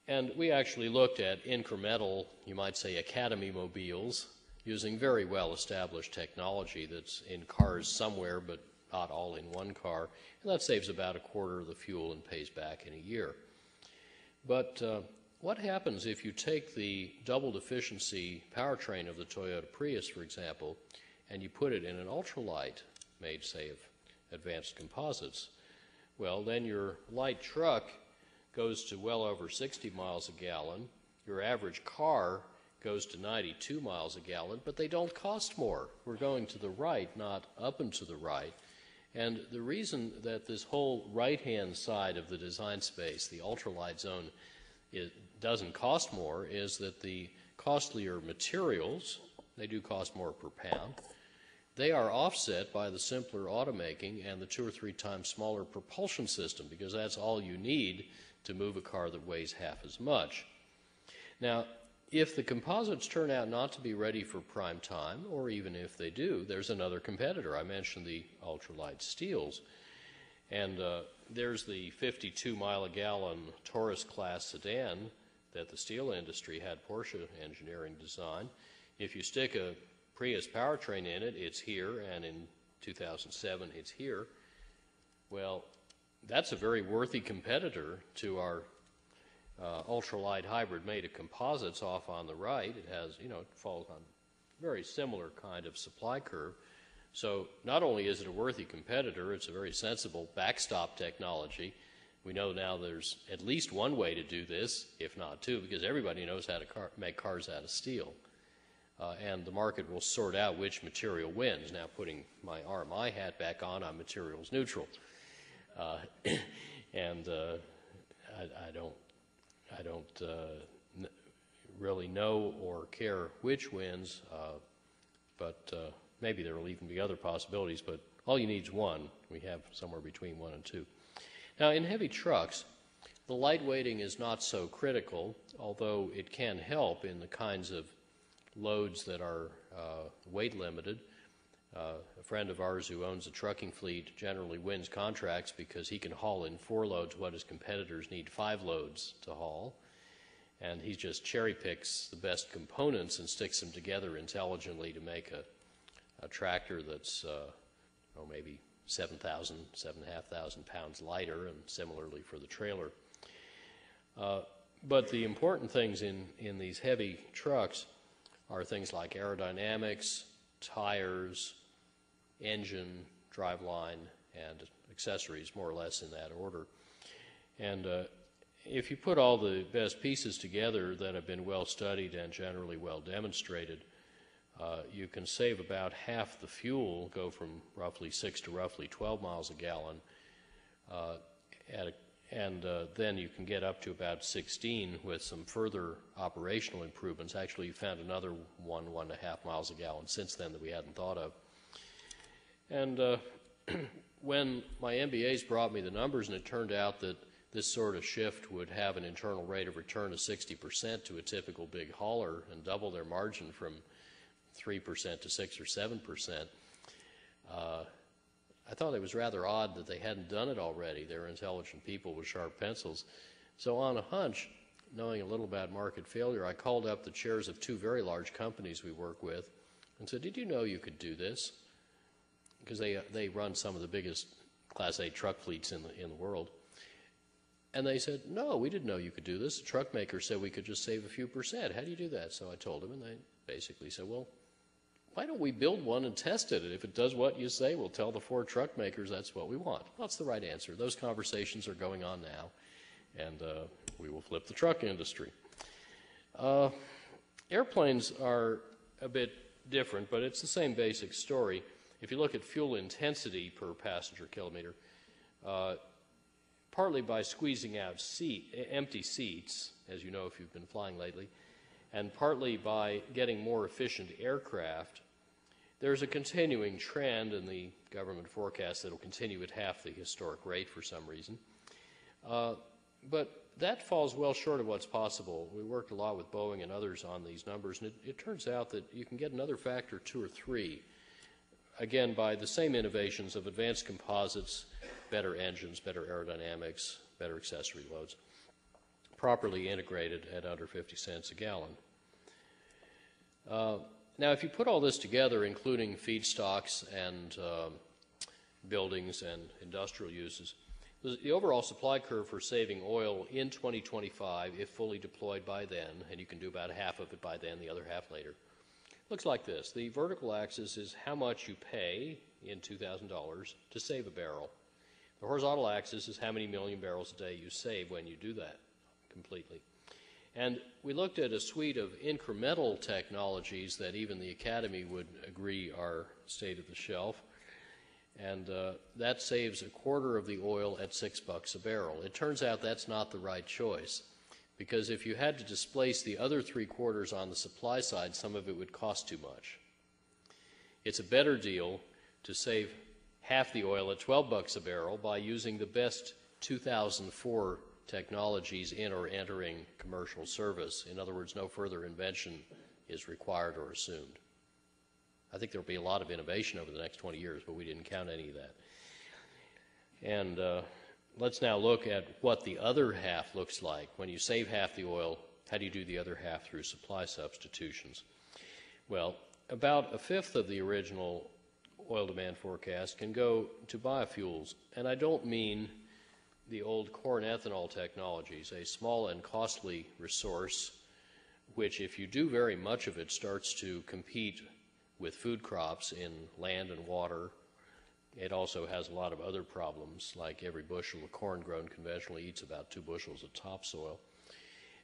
And we actually looked at incremental, you might say, Academy mobiles, using very well-established technology that's in cars somewhere, but not all in one car, and that saves about a quarter of the fuel and pays back in a year. But what happens if you take the doubled efficiency powertrain of the Toyota Prius, for example, and you put it in an ultralight made, say, of advanced composites? Well, then your light truck goes to well over 60 miles a gallon. Your average car goes to 92 miles a gallon, but they don't cost more. We're going to the right, not up and to the right. And the reason that this whole right-hand side of the design space, the ultralight zone, doesn't cost more is that the costlier materials, they do cost more per pound, they are offset by the simpler automaking and the 2 or 3 times smaller propulsion system, because that's all you need to move a car that weighs half as much. Now, if the composites turn out not to be ready for prime time, or even if they do, there's another competitor. I mentioned the ultralight steels. And there's the 52-mile-a-gallon Taurus class sedan that the steel industry had Porsche engineering design. If you stick a Prius powertrain in it, it's here, and in 2007 it's here. Well, that's a very worthy competitor to our ultralight hybrid made of composites off on the right. It has, it falls on a very similar kind of supply curve. So not only is it a worthy competitor, it's a very sensible backstop technology. We know now there's at least one way to do this, if not two, because everybody knows how to make cars out of steel. And the market will sort out which material wins. Now, putting my RMI hat back on, I'm materials neutral. And I don't really know or care which wins, but maybe there will even be other possibilities, but all you need is one. We have somewhere between 1 and 2. Now, in heavy trucks, the lightweighting is not so critical, although it can help in the kinds of loads that are weight limited. A friend of ours who owns a trucking fleet generally wins contracts because he can haul in 4 loads what his competitors need 5 loads to haul. And he just cherry picks the best components and sticks them together intelligently to make a tractor that's maybe 7,500 pounds lighter, and similarly for the trailer. But the important things in these heavy trucks are things like aerodynamics, tires, engine, driveline, and accessories, more or less in that order. And if you put all the best pieces together that have been well studied and generally well demonstrated, you can save about half the fuel, go from roughly 6 to roughly 12 miles a gallon, and then you can get up to about 16 with some further operational improvements. Actually, you found another 1.5 miles a gallon since then that we hadn't thought of. And when my MBAs brought me the numbers, and it turned out that this sort of shift would have an internal rate of return of 60% to a typical big hauler and double their margin from 3% to 6 or 7%, I thought it was rather odd that they hadn't done it already. They were intelligent people with sharp pencils. So on a hunch, knowing a little about market failure, I called up the chairs of 2 very large companies we work with and said, did you know you could do this? Because they run some of the biggest Class 8 truck fleets in the world. And they said, no, we didn't know you could do this. The truck maker said we could just save a few percent. How do you do that? So I told them, and they basically said, well, why don't we build one and test it? And if it does what you say, we'll tell the 4 truck makers that's what we want. Well, that's the right answer. Those conversations are going on now, and we will flip the truck industry. Airplanes are a bit different, but it's the same basic story. If you look at fuel intensity per passenger kilometer, partly by squeezing out empty seats, as you know if you've been flying lately, and partly by getting more efficient aircraft, there's a continuing trend in the government forecast that will continue at half the historic rate for some reason. But that falls well short of what's possible. We worked a lot with Boeing and others on these numbers, and it turns out that you can get another factor 2 or 3, again, by the same innovations of advanced composites, better engines, better aerodynamics, better accessory loads, properly integrated at under 50 cents a gallon. Now, if you put all this together, including feedstocks and buildings and industrial uses, the overall supply curve for saving oil in 2025, if fully deployed by then, and you can do about half of it by then, the other half later, looks like this. The vertical axis is how much you pay in $2,000 to save a barrel. The horizontal axis is how many million barrels a day you save when you do that completely. And we looked at a suite of incremental technologies that even the Academy would agree are state of the shelf, and that saves a quarter of the oil at $6 a barrel. It turns out that's not the right choice, because if you had to displace the other 3/4 on the supply side, some of it would cost too much. It's a better deal to save half the oil at $12 a barrel by using the best 2004 technologies in or entering commercial service. In other words, no further invention is required or assumed. I think there will be a lot of innovation over the next 20 years, but we didn't count any of that. And let's now look at what the other half looks like. When you save half the oil, how do you do the other half through supply substitutions? Well, about 1/5 of the original oil demand forecast can go to biofuels, and I don't mean the old corn ethanol technologies, a small and costly resource which, if you do very much of it, starts to compete with food crops in land and water. It also has a lot of other problems, like every bushel of corn grown conventionally eats about 2 bushels of topsoil.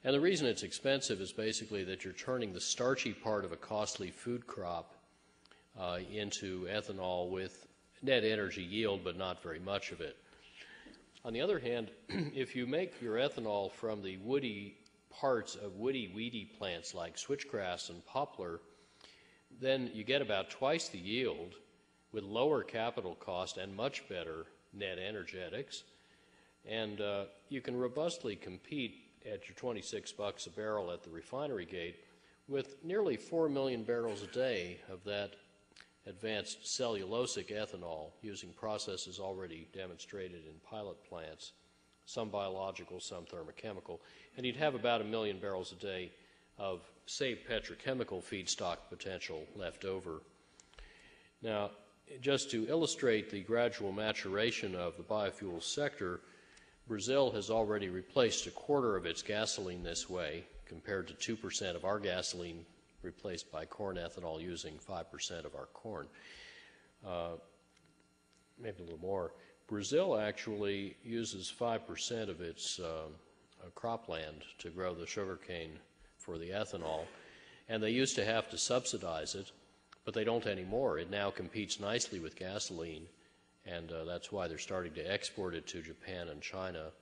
And the reason it's expensive is basically that you're turning the starchy part of a costly food crop into ethanol with net energy yield, but not very much of it. On the other hand, if you make your ethanol from the woody parts of woody, weedy plants like switchgrass and poplar, then you get about twice the yield with lower capital cost and much better net energetics. And you can robustly compete at your $26 a barrel at the refinery gate with nearly 4 million barrels a day of that advanced cellulosic ethanol using processes already demonstrated in pilot plants, some biological, some thermochemical. And you'd have about 1 million barrels a day of saved petrochemical feedstock potential left over. Now, just to illustrate the gradual maturation of the biofuels sector, Brazil has already replaced a quarter of its gasoline this way, compared to 2% of our gasoline replaced by corn ethanol using 5% of our corn. Maybe a little more. Brazil actually uses 5% of its cropland to grow the sugarcane for the ethanol, and they used to have to subsidize it, but they don't anymore. It now competes nicely with gasoline, and that's why they're starting to export it to Japan and China.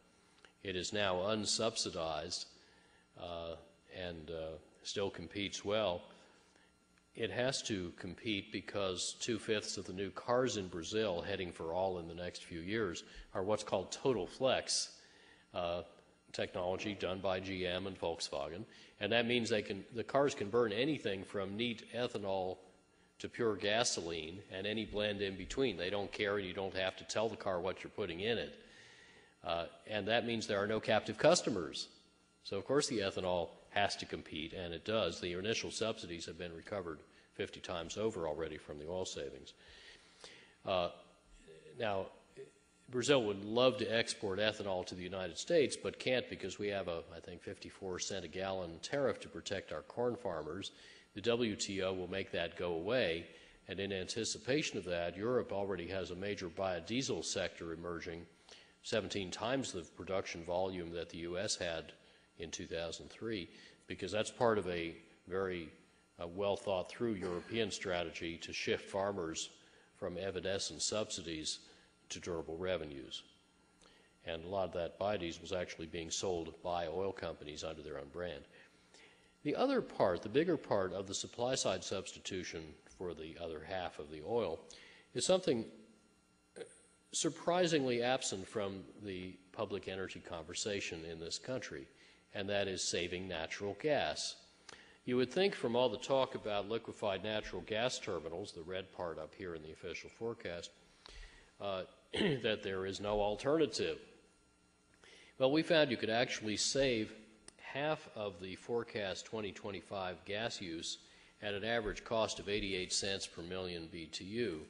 It is now unsubsidized and still competes well. It has to compete because 2/5 of the new cars in Brazil, heading for all in the next few years, are what's called total flex technology done by GM and Volkswagen, and that means the cars can burn anything from neat ethanol to pure gasoline and any blend in between. They don't care, and you don't have to tell the car what you're putting in it. And that means there are no captive customers. So of course the ethanol has to compete, and it does. The initial subsidies have been recovered 50 times over already from the oil savings. Now, Brazil would love to export ethanol to the United States, but can't because we have I think, 54-cent a gallon tariff to protect our corn farmers. The WTO will make that go away, and in anticipation of that, Europe already has a major biodiesel sector emerging, 17 times the production volume that the U.S. had in 2003, because that's part of a very well-thought-through European strategy to shift farmers from evanescent subsidies to durable revenues. And a lot of that biodiesel is actually being sold by oil companies under their own brand. The other part, the bigger part of the supply-side substitution for the other half of the oil is something surprisingly absent from the public energy conversation in this country, and that is saving natural gas. You would think from all the talk about liquefied natural gas terminals, the red part up here in the official forecast, that there is no alternative. Well, we found you could actually save half of the forecast 2025 gas use at an average cost of 88 cents per million BTU,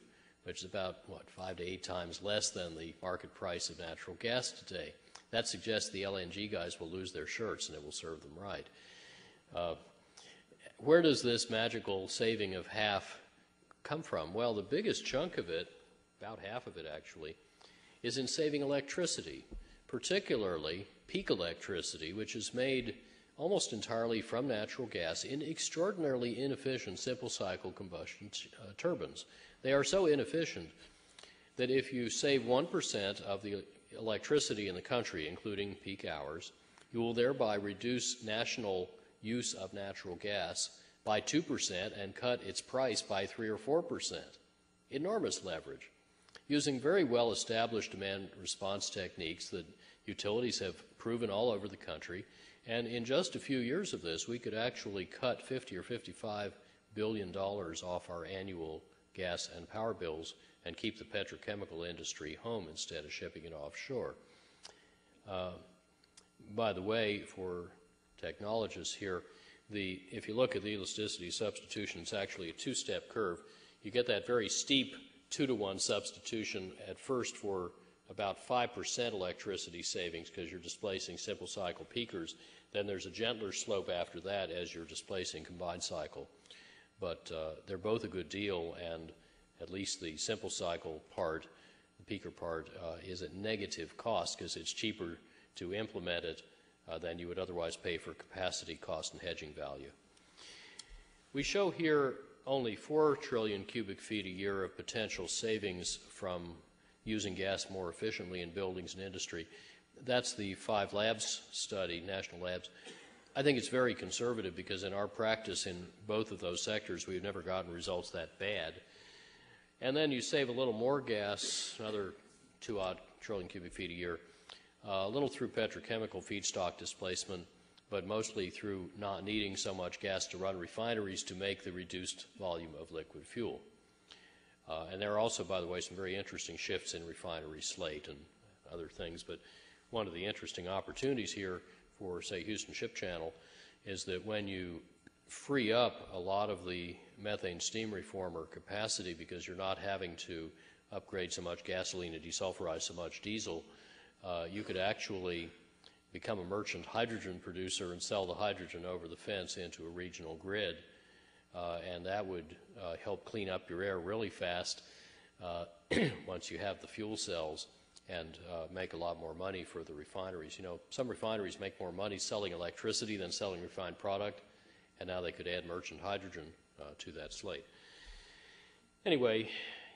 which is about, 5 to 8 times less than the market price of natural gas today. That suggests the LNG guys will lose their shirts and it will serve them right. Where does this magical saving of half come from? Well, the biggest chunk of it, about half of it actually, is in saving electricity, particularly peak electricity, which is made almost entirely from natural gas in extraordinarily inefficient simple cycle combustion turbines. They are so inefficient that if you save 1% of the electricity in the country, including peak hours, you will thereby reduce national use of natural gas by 2% and cut its price by 3 or 4%. Enormous leverage. Using very well-established demand response techniques that utilities have proven all over the country, and in just a few years of this, we could actually cut $50 or $55 billion off our annual gas and power bills and keep the petrochemical industry home instead of shipping it offshore. By the way, for technologists here, if you look at the elasticity substitution, it's actually a two-step curve. You get that very steep 2-to-1 substitution at first for about 5% electricity savings because you're displacing simple cycle peakers. Then there's a gentler slope after that as you're displacing combined cycle. But they're both a good deal, and at least the simple cycle part, the peaker part, is at negative cost because it's cheaper to implement it than you would otherwise pay for capacity, cost, and hedging value. We show here only 4 trillion cubic feet a year of potential savings from using gas more efficiently in buildings and industry. That's the 5 labs study, national labs. I think it's very conservative because in our practice in both of those sectors, we've never gotten results that bad. And then you save a little more gas, another 2-odd trillion cubic feet a year, a little through petrochemical feedstock displacement, but mostly through not needing so much gas to run refineries to make the reduced volume of liquid fuel. And there are also, by the way, some very interesting shifts in refinery slate and other things, but one of the interesting opportunities here for, say, Houston Ship Channel is that when you free up a lot of the methane steam reformer capacity because you're not having to upgrade so much gasoline and desulfurize so much diesel, you could actually become a merchant hydrogen producer and sell the hydrogen over the fence into a regional grid, and that would help clean up your air really fast once you have the fuel cells, and make a lot more money for the refineries. You know, some refineries make more money selling electricity than selling refined product, and now they could add merchant hydrogen to that slate. Anyway,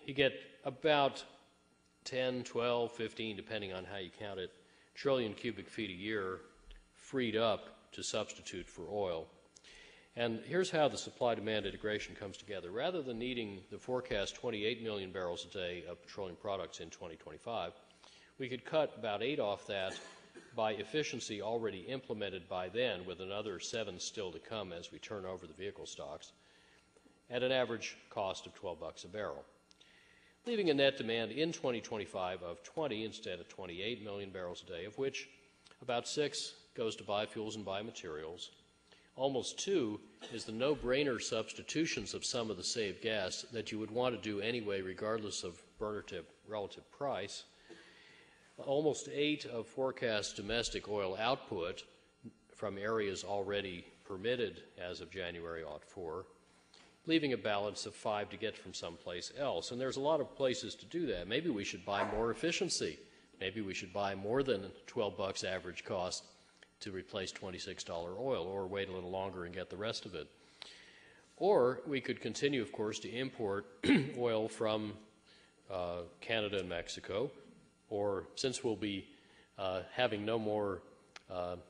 you get about 10, 12, 15, depending on how you count it, trillion cubic feet a year freed up to substitute for oil. And here's how the supply-demand integration comes together. Rather than needing the forecast 28 million barrels a day of petroleum products in 2025, we could cut about 8 off that by efficiency already implemented by then, with another 7 still to come as we turn over the vehicle stocks, at an average cost of $12 a barrel, leaving a net demand in 2025 of 20 instead of 28 million barrels a day, of which about 6 goes to biofuels and biomaterials. Almost 2 is the no-brainer substitutions of some of the saved gas that you would want to do anyway, regardless of burner tip relative price. Almost 8 of forecast domestic oil output from areas already permitted as of January '04, leaving a balance of 5 to get from someplace else. And there's a lot of places to do that. Maybe we should buy more efficiency. Maybe we should buy more than $12 average cost to replace $26 oil, or wait a little longer and get the rest of it. Or we could continue, of course, to import oil from Canada and Mexico, or since we'll be having no more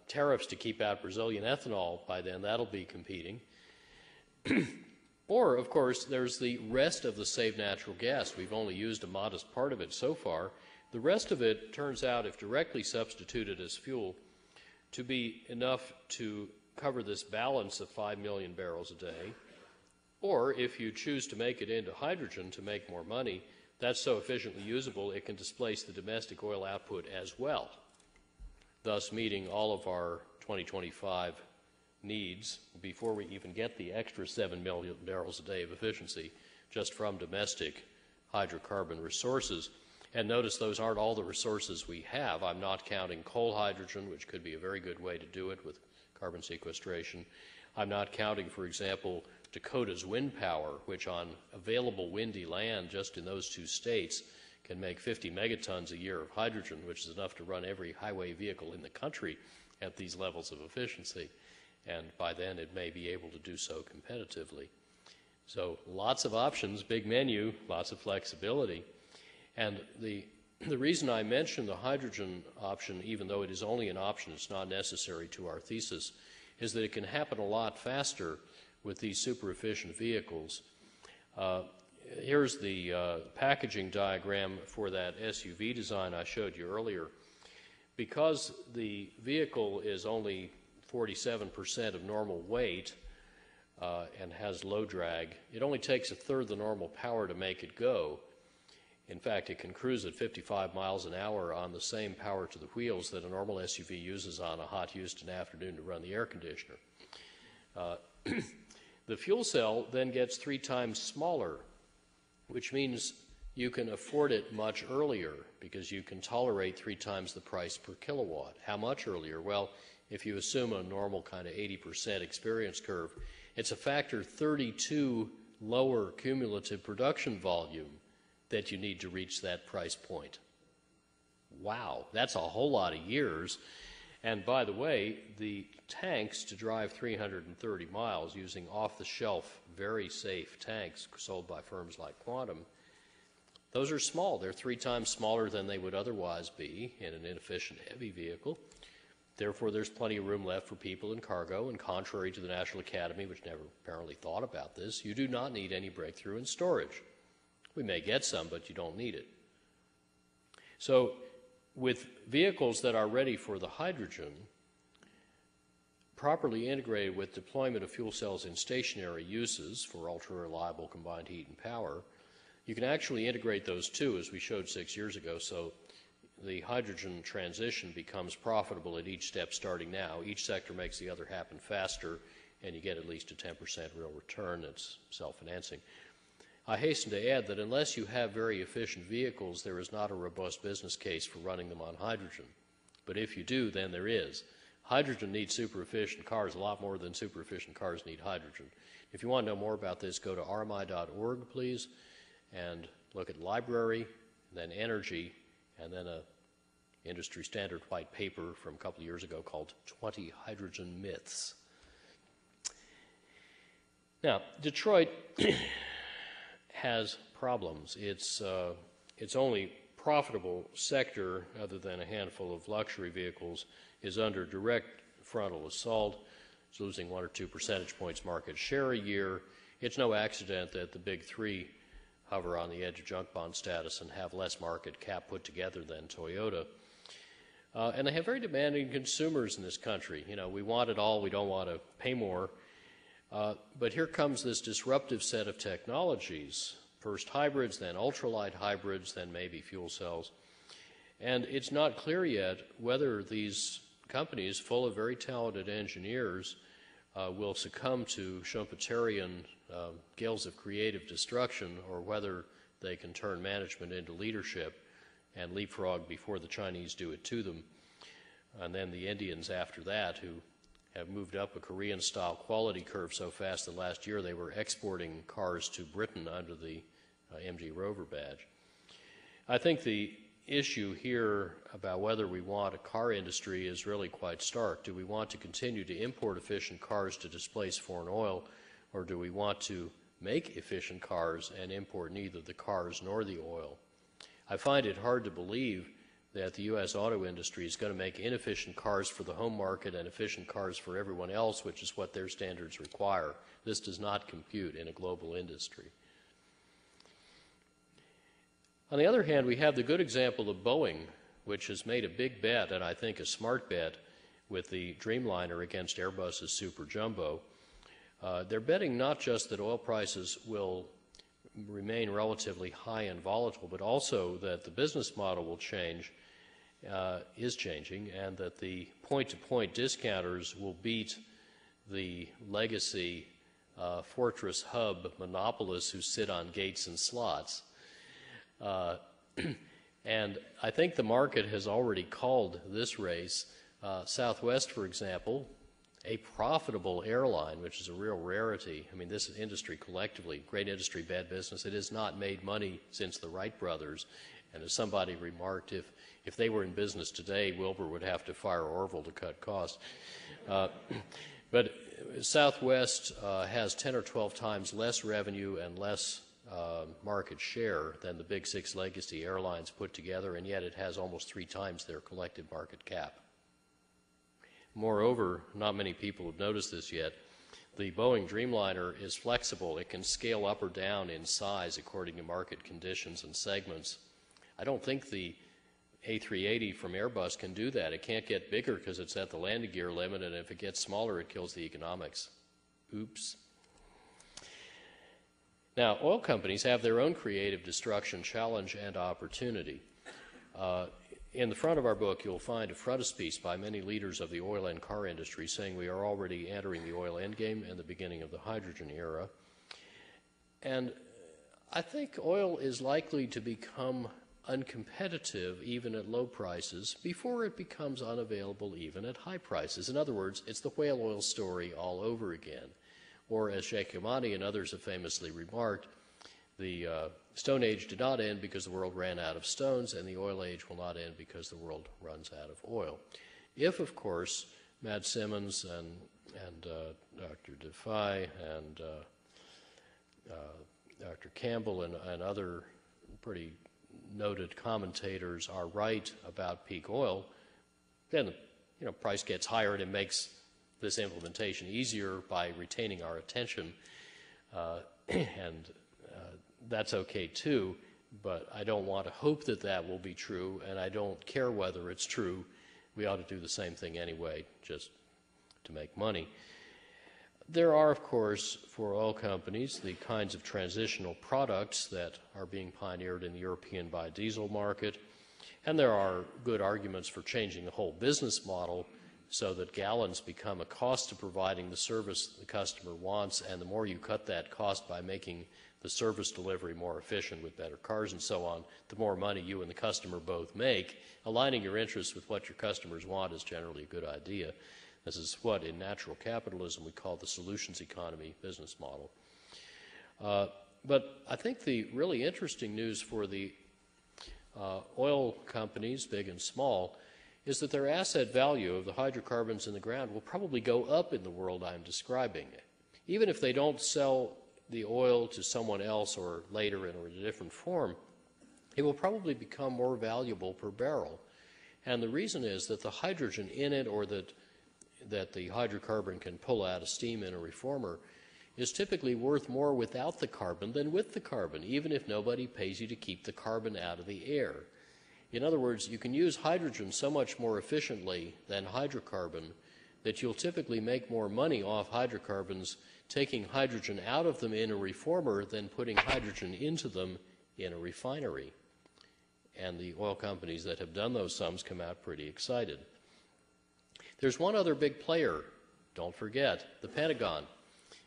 tariffs to keep out Brazilian ethanol by then, that'll be competing. Or, of course, there's the rest of the saved natural gas. We've only used a modest part of it so far. The rest of it turns out, if directly substituted as fuel, to be enough to cover this balance of 5 million barrels a day. Or, if you choose to make it into hydrogen to make more money, that's so efficiently usable it can displace the domestic oil output as well, thus meeting all of our 2025 needs before we even get the extra 7 million barrels a day of efficiency just from domestic hydrocarbon resources. And notice those aren't all the resources we have. I'm not counting coal hydrogen, which could be a very good way to do it with carbon sequestration. I'm not counting, for example, Dakota's wind power, which on available windy land just in those 2 states can make 50 megatons a year of hydrogen, which is enough to run every highway vehicle in the country at these levels of efficiency. And by then it may be able to do so competitively. So lots of options, big menu, lots of flexibility. And the reason I mention the hydrogen option, even though it is only an option, it's not necessary to our thesis, is that it can happen a lot faster with these super efficient vehicles. Here's the packaging diagram for that SUV design I showed you earlier. Because the vehicle is only 47% of normal weight and has low drag, it only takes 1/3 the normal power to make it go. In fact, it can cruise at 55 miles an hour on the same power to the wheels that a normal SUV uses on a hot Houston afternoon to run the air conditioner. The fuel cell then gets 3 times smaller, which means you can afford it much earlier because you can tolerate 3 times the price per kilowatt. How much earlier? Well, if you assume a normal kind of 80% experience curve, it's a factor 32 lower cumulative production volume that you need to reach that price point. Wow, that's a whole lot of years. And by the way, the tanks to drive 330 miles using off-the-shelf, very safe tanks sold by firms like Quantum, those are small. They're 3 times smaller than they would otherwise be in an inefficient heavy vehicle. Therefore, there's plenty of room left for people and cargo, and contrary to the National Academy, which never apparently thought about this, you do not need any breakthrough in storage. We may get some, but you don't need it. So with vehicles that are ready for the hydrogen, properly integrated with deployment of fuel cells in stationary uses for ultra-reliable combined heat and power, you can actually integrate those 2, as we showed 6 years ago, so the hydrogen transition becomes profitable at each step starting now. Each sector makes the other happen faster, and you get at least a 10% real return that's self-financing. I hasten to add that unless you have very efficient vehicles, there is not a robust business case for running them on hydrogen. But if you do, then there is. Hydrogen needs super efficient cars a lot more than super efficient cars need hydrogen. If you want to know more about this, go to rmi.org, please, and look at library, then energy, and then a industry standard white paper from a couple of years ago called 20 Hydrogen Myths. Now, Detroit has problems. Its only profitable sector, other than a handful of luxury vehicles, is under direct frontal assault. It's losing 1 or 2 percentage points market share a year. It's no accident that the big three hover on the edge of junk bond status and have less market cap put together than Toyota. And they have very demanding consumers in this country. You know, we want it all, we don't want to pay more. But here comes this disruptive set of technologies. First hybrids, then ultralight hybrids, then maybe fuel cells. And it's not clear yet whether these companies, full of very talented engineers, will succumb to Schumpeterian gales of creative destruction, or whether they can turn management into leadership and leapfrog before the Chinese do it to them. And then the Indians after that, who have moved up a Korean-style quality curve so fast that last year they were exporting cars to Britain under the MG Rover badge. I think the issue here about whether we want a car industry is really quite stark. Do we want to continue to import efficient cars to displace foreign oil, or do we want to make efficient cars and import neither the cars nor the oil? I find it hard to believe that the U.S. auto industry is going to make inefficient cars for the home market and efficient cars for everyone else, which is what their standards require. This does not compute in a global industry. On the other hand, we have the good example of Boeing, which has made a big bet, and I think a smart bet, with the Dreamliner against Airbus's Super Jumbo. They're betting not just that oil prices will remain relatively high and volatile, but also that the business model will change, is changing, and that the point-to-point discounters will beat the legacy fortress hub monopolists who sit on gates and slots. And I think the market has already called this race. Southwest, for example, a profitable airline, which is a real rarity. I mean, this industry collectively, great industry, bad business, it has not made money since the Wright brothers. And as somebody remarked, if they were in business today, Wilbur would have to fire Orville to cut costs. But Southwest has 10 or 12 times less revenue and less market share than the big six legacy airlines put together, and yet it has almost 3 times their collective market cap. Moreover, not many people have noticed this yet, the Boeing Dreamliner is flexible. It can scale up or down in size according to market conditions and segments. I don't think the A380 from Airbus can do that. It can't get bigger because it's at the landing gear limit, and if it gets smaller, it kills the economics. Oops. Now, oil companies have their own creative destruction challenge and opportunity. In the front of our book, you'll find a frontispiece by many leaders of the oil and car industry saying we are already entering the oil endgame and the beginning of the hydrogen era. And I think oil is likely to become uncompetitive even at low prices before it becomes unavailable even at high prices. In other words, it's the whale oil story all over again. Or as Giacometti and others have famously remarked, the Stone Age did not end because the world ran out of stones, and the oil age will not end because the world runs out of oil. If, of course, Matt Simmons and Dr. DeFi and Dr. Campbell and other pretty noted commentators are right about peak oil, then price gets higher and it makes this implementation easier by retaining our attention, and that's okay too, but I don't want to hope that that will be true, and I don't care whether it's true. We ought to do the same thing anyway, just to make money. There are, of course, for oil companies, the kinds of transitional products that are being pioneered in the European biodiesel market, and there are good arguments for changing the whole business model so that gallons become a cost to providing the service the customer wants, and the more you cut that cost by making the service delivery more efficient with better cars and so on, the more money you and the customer both make. Aligning your interests with what your customers want is generally a good idea. This is what, in natural capitalism, we call the solutions economy business model. But I think the really interesting news for the oil companies, big and small, is that their asset value of the hydrocarbons in the ground will probably go up in the world I'm describing. Even if they don't sell the oil to someone else or later in a different form, it will probably become more valuable per barrel. And the reason is that the hydrogen in it, or that the hydrocarbon can pull out of steam in a reformer, is typically worth more without the carbon than with the carbon, even if nobody pays you to keep the carbon out of the air. In other words, you can use hydrogen so much more efficiently than hydrocarbon that you'll typically make more money off hydrocarbons taking hydrogen out of them in a reformer than putting hydrogen into them in a refinery. And the oil companies that have done those sums come out pretty excited. There's one other big player, don't forget, the Pentagon.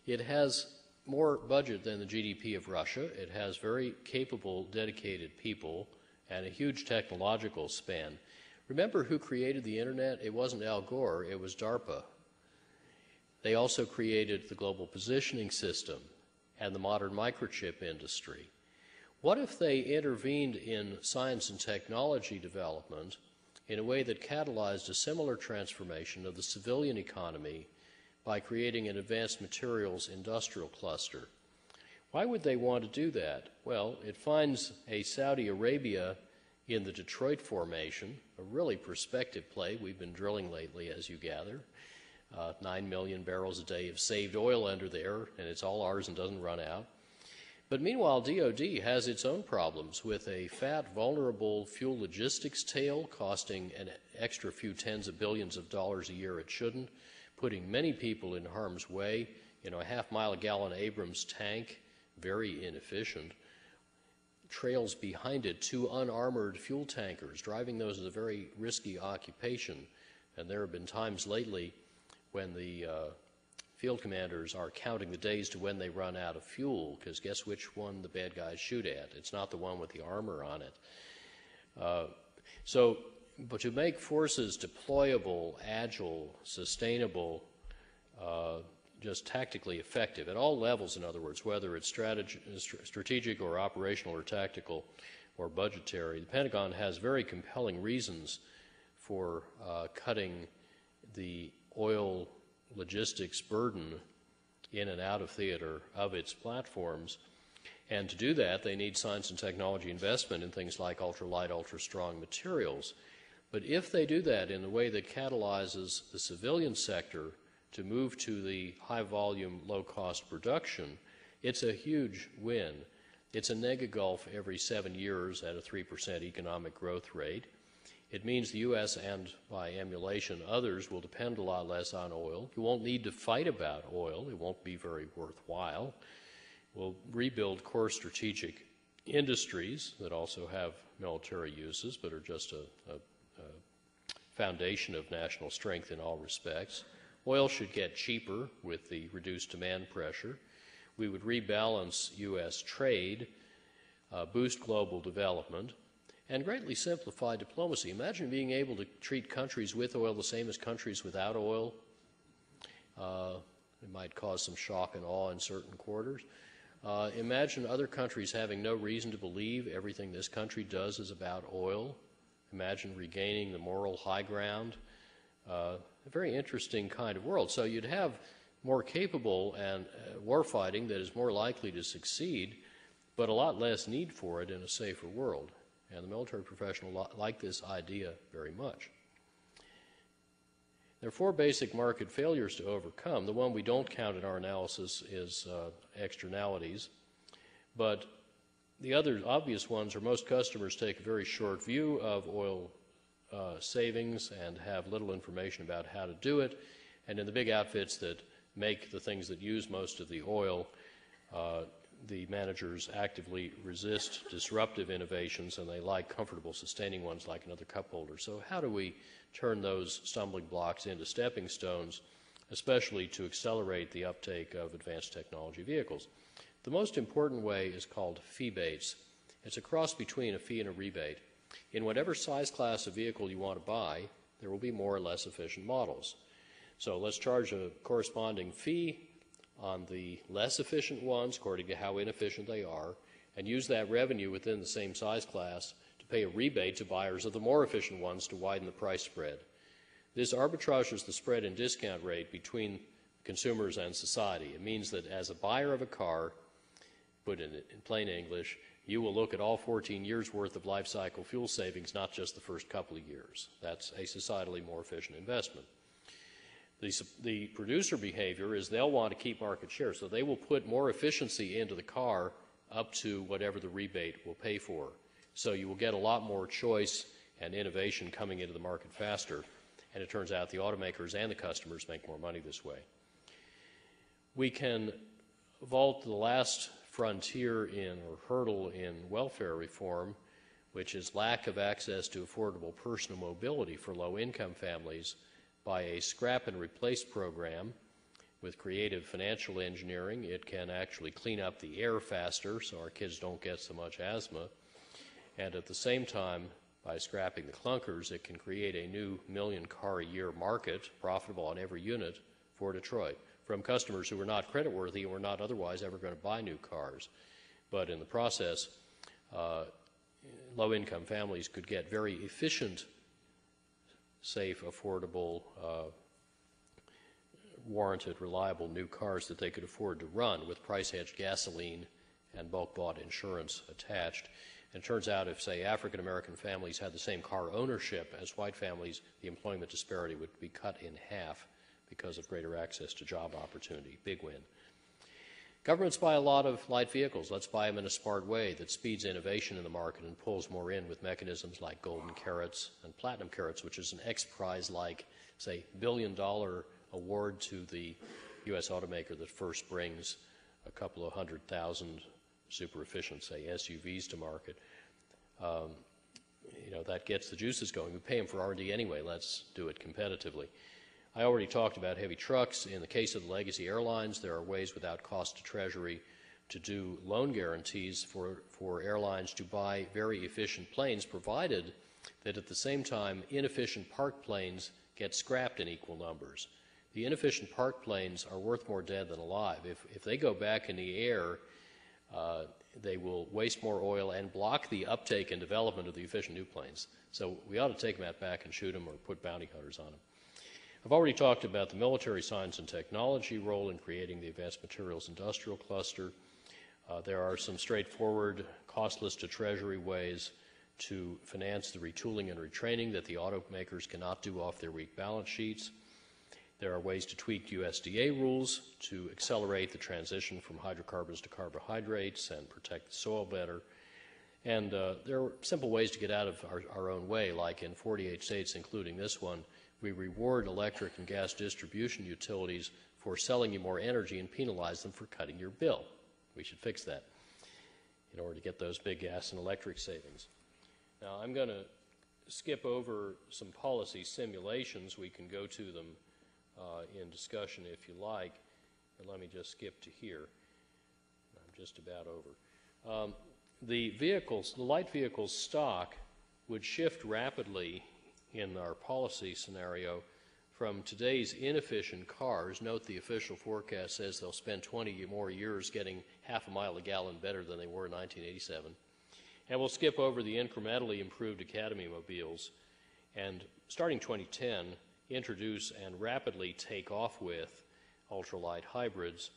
It has more budget than the GDP of Russia. It has very capable, dedicated people and a huge technological span. Remember who created the internet? It wasn't Al Gore, it was DARPA. They also created the global positioning system and the modern microchip industry. What if they intervened in science and technology development in a way that catalyzed a similar transformation of the civilian economy by creating an advanced materials industrial cluster? Why would they want to do that? Well, it finds a Saudi Arabia in the Detroit Formation, a really prospective play we've been drilling lately, as you gather. 9 million barrels a day of saved oil under there, and it's all ours and doesn't run out. But meanwhile, DOD has its own problems with a fat, vulnerable fuel logistics tail costing an extra few tens of billions of dollars a year it shouldn't, putting many people in harm's way. You know, a half-mile-a-gallon Abrams tank, very inefficient, trails behind it 2 unarmored fuel tankers. Driving those is a very risky occupation, and there have been times lately when the field commanders are counting the days to when they run out of fuel, because guess which one the bad guys shoot at? It's not the one with the armor on it. But to make forces deployable, agile, sustainable, just tactically effective at all levels, in other words, whether it's strategic or operational or tactical or budgetary, the Pentagon has very compelling reasons for cutting the oil logistics burden in and out of theater of its platforms. And to do that, they need science and technology investment in things like ultralight, ultra-strong materials. But if they do that in a way that catalyzes the civilian sector to move to the high-volume, low-cost production, it's a huge win. It's a negagulf every 7 years at a 3% economic growth rate. It means the U.S. and, by emulation, others will depend a lot less on oil. You won't need to fight about oil. It won't be very worthwhile. We'll rebuild core strategic industries that also have military uses but are just a foundation of national strength in all respects. Oil should get cheaper with the reduced demand pressure. We would rebalance U.S. trade, boost global development, and greatly simplify diplomacy. Imagine being able to treat countries with oil the same as countries without oil. It might cause some shock and awe in certain quarters. Imagine other countries having no reason to believe everything this country does is about oil. Imagine regaining the moral high ground. A very interesting kind of world. So you'd have more capable and warfighting that is more likely to succeed, but a lot less need for it in a safer world. And the military professional like this idea very much. There are 4 basic market failures to overcome. The one we don't count in our analysis is externalities. But the other obvious ones are most customers take a very short view of oil savings and have little information about how to do it. And in the big outfits that make the things that use most of the oil, the managers actively resist disruptive innovations, and they like comfortable, sustaining ones like another cup holder. So how do we turn those stumbling blocks into stepping stones, especially to accelerate the uptake of advanced technology vehicles? The most important way is called fee-based. It's a cross between a fee and a rebate. In whatever size class of vehicle you want to buy, there will be more or less efficient models. So let's charge a corresponding fee on the less efficient ones according to how inefficient they are, and use that revenue within the same size class to pay a rebate to buyers of the more efficient ones to widen the price spread. This arbitrages the spread in discount rate between consumers and society. It means that as a buyer of a car, put in plain English, you will look at all 14 years' worth of life cycle fuel savings, not just the first couple of years. That's a societally more efficient investment. The producer behavior is they'll want to keep market share, so they will put more efficiency into the car up to whatever the rebate will pay for. So you will get a lot more choice and innovation coming into the market faster, and it turns out the automakers and the customers make more money this way. We can vault the last frontier or hurdle in welfare reform, which is lack of access to affordable personal mobility for low-income families, by a scrap and replace program. With creative financial engineering, it can actually clean up the air faster so our kids don't get so much asthma. And at the same time, by scrapping the clunkers, it can create a new million-car-a-year market, profitable on every unit, for Detroit, from customers who are not creditworthy and were not otherwise ever going to buy new cars. But in the process, low-income families could get very efficient, safe, affordable, warranted, reliable new cars that they could afford to run with price-hedged gasoline and bulk-bought insurance attached. And it turns out if, say, African-American families had the same car ownership as white families, the employment disparity would be cut in half because of greater access to job opportunity. Big win. Governments buy a lot of light vehicles. Let's buy them in a smart way that speeds innovation in the market and pulls more in with mechanisms like golden carrots and platinum carrots, which is an X Prize-like, say, billion-dollar award to the U.S. automaker that first brings a couple of 100,000 super efficient, say, SUVs to market. That gets the juices going. We pay them for R&D anyway. Let's do it competitively. I already talked about heavy trucks. In the case of the legacy airlines, there are ways without cost to Treasury to do loan guarantees for airlines to buy very efficient planes, provided that at the same time inefficient parked planes get scrapped in equal numbers. The inefficient parked planes are worth more dead than alive. If they go back in the air, they will waste more oil and block the uptake and development of the efficient new planes. So we ought to take them out back and shoot them or put bounty hunters on them. I've already talked about the military science and technology role in creating the advanced materials industrial cluster. There are some straightforward, costless to Treasury ways to finance the retooling and retraining that the automakers cannot do off their weak balance sheets. There are ways to tweak USDA rules to accelerate the transition from hydrocarbons to carbohydrates and protect the soil better. And there are simple ways to get out of our own way, like in 48 states, including this one, we reward electric and gas distribution utilities for selling you more energy and penalize them for cutting your bill. We should fix that in order to get those big gas and electric savings. Now, I'm going to skip over some policy simulations. We can go to them in discussion if you like. And let me just skip to here. I'm just about over. The light vehicles stock would shift rapidly in our policy scenario from today's inefficient cars. Note the official forecast says they'll spend 20 more years getting half a mile a gallon better than they were in 1987. And we'll skip over the incrementally improved Academy mobiles and, starting 2010, introduce and rapidly take off with ultralight hybrids,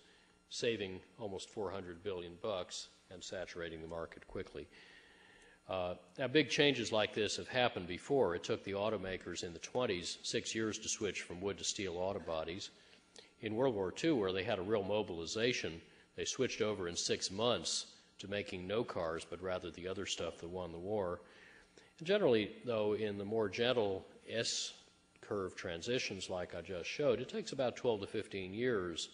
saving almost $400 billion and saturating the market quickly. Now, big changes like this have happened before. It took the automakers in the 20s 6 years to switch from wood to steel autobodies. In World War II, where they had a real mobilization, they switched over in 6 months to making no cars, but rather the other stuff that won the war. And generally, though, in the more gentle S-curve transitions like I just showed, it takes about 12 to 15 years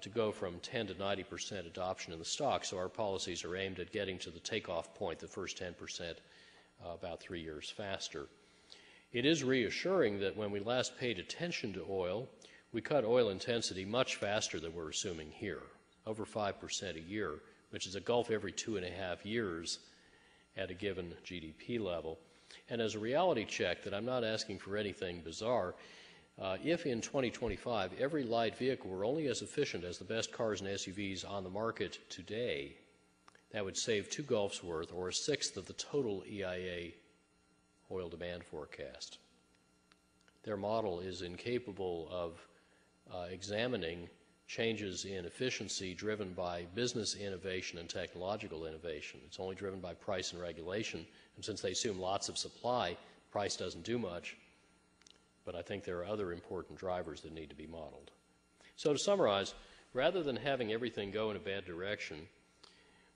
to go from 10 to 90% adoption in the stock. So our policies are aimed at getting to the takeoff point, the first 10%, about 3 years faster. It is reassuring that when we last paid attention to oil, we cut oil intensity much faster than we're assuming here, over 5% a year, which is a gulf every 2.5 years at a given GDP level. And as a reality check, that I'm not asking for anything bizarre, if in 2025 every light vehicle were only as efficient as the best cars and SUVs on the market today, that would save 2 Gulfs worth, or 1/6 of the total EIA oil demand forecast. Their model is incapable of examining changes in efficiency driven by business innovation and technological innovation. It's only driven by price and regulation, and since they assume lots of supply, price doesn't do much. But I think there are other important drivers that need to be modeled. So to summarize, rather than having everything go in a bad direction,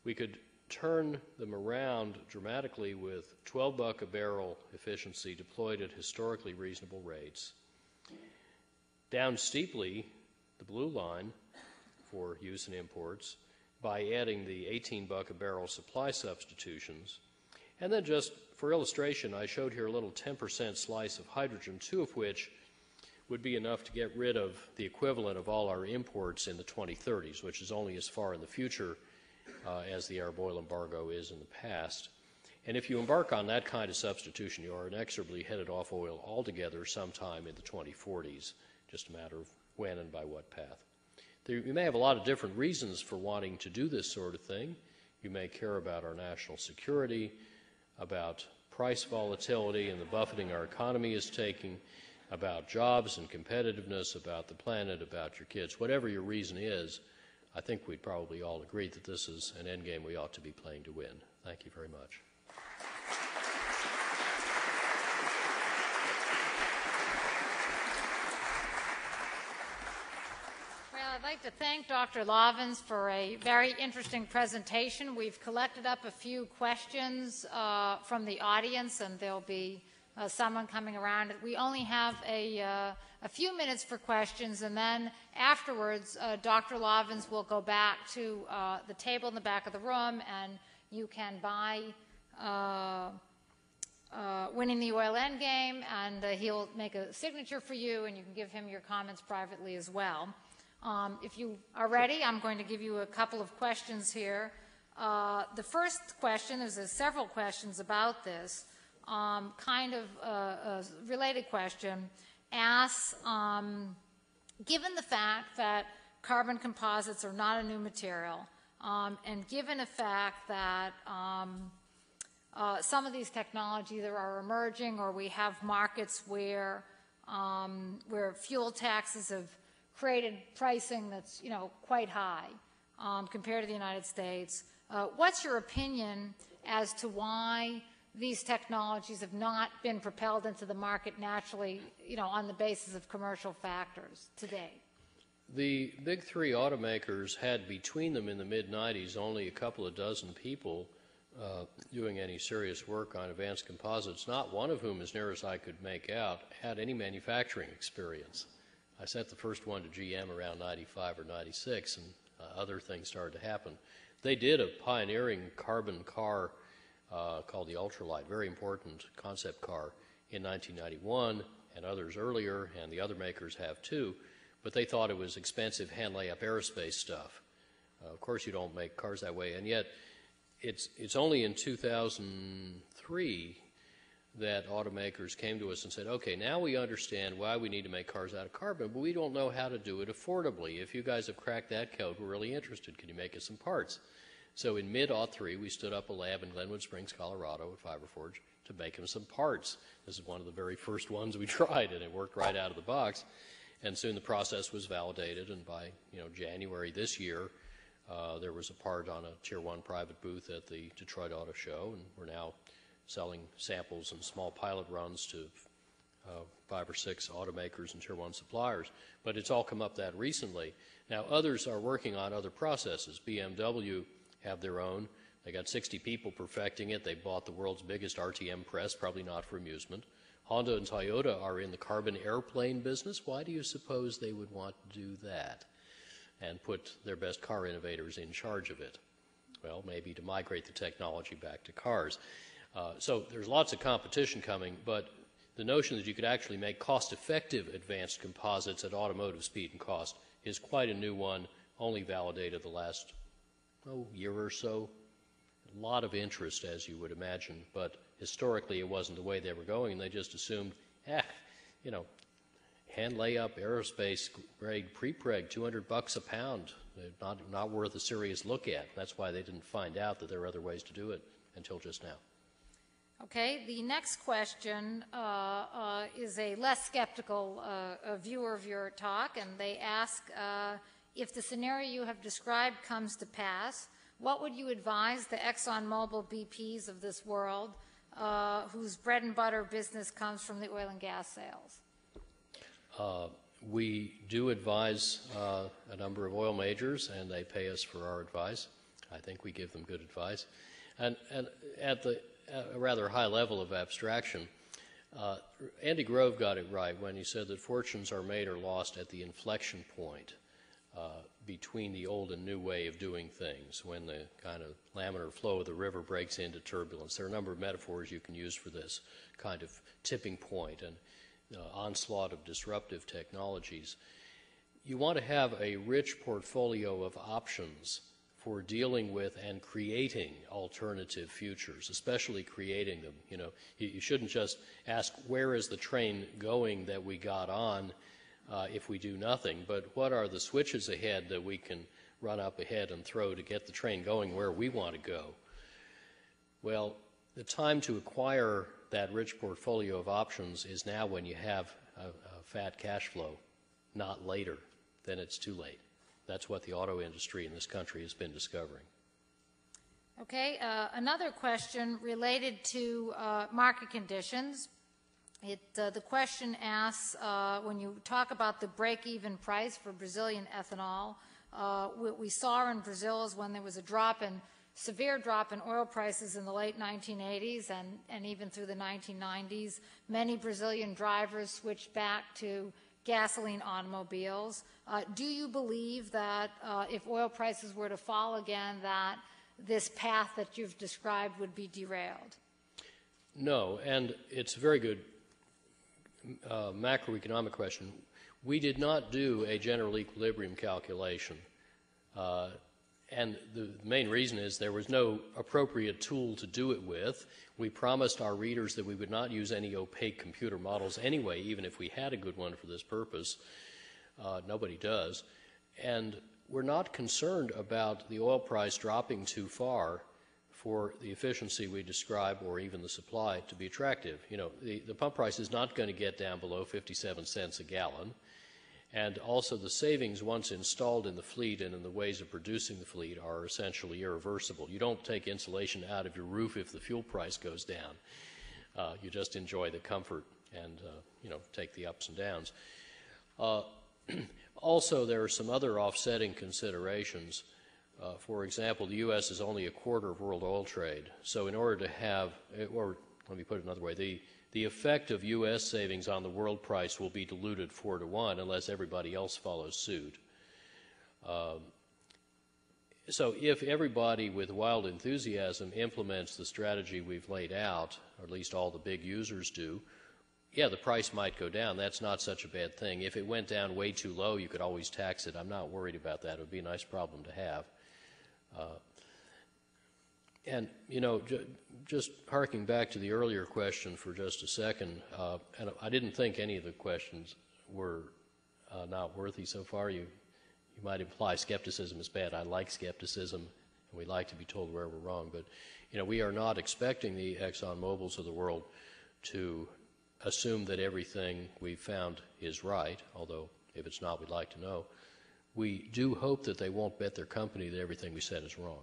we could turn them around dramatically with $12 a barrel efficiency deployed at historically reasonable rates. Down steeply, the blue line for use in imports, by adding the $18 a barrel supply substitutions. And then just for illustration, I showed here a little 10% slice of hydrogen, 2 of which would be enough to get rid of the equivalent of all our imports in the 2030s, which is only as far in the future as the Arab oil embargo is in the past. And if you embark on that kind of substitution, you are inexorably headed off oil altogether sometime in the 2040s, just a matter of when and by what path. You may have a lot of different reasons for wanting to do this sort of thing. You may care about our national security, about price volatility and the buffeting our economy is taking, about jobs and competitiveness, about the planet, about your kids. Whatever your reason is, I think we'd probably all agree that this is an endgame we ought to be playing to win. Thank you very much. Well, I'd like to thank Dr. Lovins for a very interesting presentation. We've collected up a few questions from the audience, and there'll be someone coming around. We only have a few minutes for questions, and then afterwards, Dr. Lovins will go back to the table in the back of the room, and you can buy Winning the Oil Endgame, and he'll make a signature for you, and you can give him your comments privately as well. If you are ready, I'm going to give you a couple of questions here. The first question, there's several questions about this, kind of a related question, asks, given the fact that carbon composites are not a new material, and given the fact that some of these technologies are emerging, or we have markets where fuel taxes have created pricing that's quite high compared to the United States, what's your opinion as to why these technologies have not been propelled into the market naturally, on the basis of commercial factors today? The big 3 automakers had between them in the mid-90s only a couple of dozen people doing any serious work on advanced composites, not one of whom, as near as I could make out, had any manufacturing experience. I sent the first one to GM around 95 or 96, and other things started to happen. They did a pioneering carbon car called the Ultralight, very important concept car, in 1991, and others earlier, and the other makers have too, but they thought it was expensive hand-lay-up aerospace stuff. Of course you don't make cars that way, and yet it's only in 2003 that automakers came to us and said, okay, now we understand why we need to make cars out of carbon, but we don't know how to do it affordably. If you guys have cracked that code, we're really interested. Can you make us some parts? So in mid-03, we stood up a lab in Glenwood Springs, Colorado at FiberForge to make them some parts. This is one of the very first ones we tried, and it worked right out of the box. And soon the process was validated, and by January this year, there was a part on a Tier 1 private booth at the Detroit Auto Show, and we're now selling samples and small pilot runs to 5 or 6 automakers and Tier 1 suppliers. But it's all come up that recently. Now, others are working on other processes. BMW have their own. They got 60 people perfecting it. They bought the world's biggest RTM press, probably not for amusement. Honda and Toyota are in the carbon airplane business. Why do you suppose they would want to do that? and put their best car innovators in charge of it. Well, maybe to migrate the technology back to cars. So there's lots of competition coming, but the notion that you could actually make cost-effective advanced composites at automotive speed and cost is quite a new one, only validated the last year or so. A lot of interest, as you would imagine, but historically it wasn't the way they were going, and they just assumed, hand layup aerospace grade pre-preg, $200 a pound, not worth a serious look at. That's why they didn't find out that there are other ways to do it until just now. Okay, the next question is a less skeptical viewer of your talk, and they ask, if the scenario you have described comes to pass, what would you advise the ExxonMobil BPs of this world whose bread and butter business comes from the oil and gas sales? We do advise a number of oil majors, and they pay us for our advice. I think we give them good advice. And at a rather high level of abstraction, Andy Grove got it right when he said that fortunes are made or lost at the inflection point between the old and new way of doing things, when the kind of laminar flow of the river breaks into turbulence. There are a number of metaphors you can use for this kind of tipping point and onslaught of disruptive technologies. You want to have a rich portfolio of options for dealing with and creating alternative futures, especially creating them. You shouldn't just ask, where is the train going that we got on if we do nothing, but what are the switches ahead that we can run up ahead and throw to get the train going where we want to go? Well, the time to acquire that rich portfolio of options is now, when you have a fat cash flow, not later. Then it's too late. That's what the auto industry in this country has been discovering. Okay, another question related to market conditions. The question asks, when you talk about the break-even price for Brazilian ethanol, what we saw in Brazil is when there was a severe drop in oil prices in the late 1980s and even through the 1990s, many Brazilian drivers switched back to gasoline automobiles. Do you believe that if oil prices were to fall again, that this path that you've described would be derailed? No, and it's a very good macroeconomic question. We did not do a general equilibrium calculation. And the main reason is there was no appropriate tool to do it with. We promised our readers that we would not use any opaque computer models anyway, even if we had a good one for this purpose. Nobody does. And we're not concerned about the oil price dropping too far for the efficiency we describe, or even the supply, to be attractive. The pump price is not going to get down below 57 cents a gallon. And also the savings once installed in the fleet and in the ways of producing the fleet are essentially irreversible. You don't take insulation out of your roof if the fuel price goes down. You just enjoy the comfort and take the ups and downs. Also, there are some other offsetting considerations. For example, the U.S. is only a quarter of world oil trade. So in order to have, or let me put it another way, the effect of U.S. savings on the world price will be diluted 4-to-1 unless everybody else follows suit. So if everybody with wild enthusiasm implements the strategy we've laid out, or at least all the big users do, yeah, the price might go down. That's not such a bad thing. If it went down way too low, you could always tax it. I'm not worried about that. It would be a nice problem to have. And, just harking back to the earlier question for just a second, and I didn't think any of the questions were not worthy so far. You might imply skepticism is bad. I like skepticism, and we like to be told where we're wrong. But, we are not expecting the ExxonMobils of the world to assume that everything we've found is right, although if it's not, we'd like to know. We do hope that they won't bet their company that everything we said is wrong.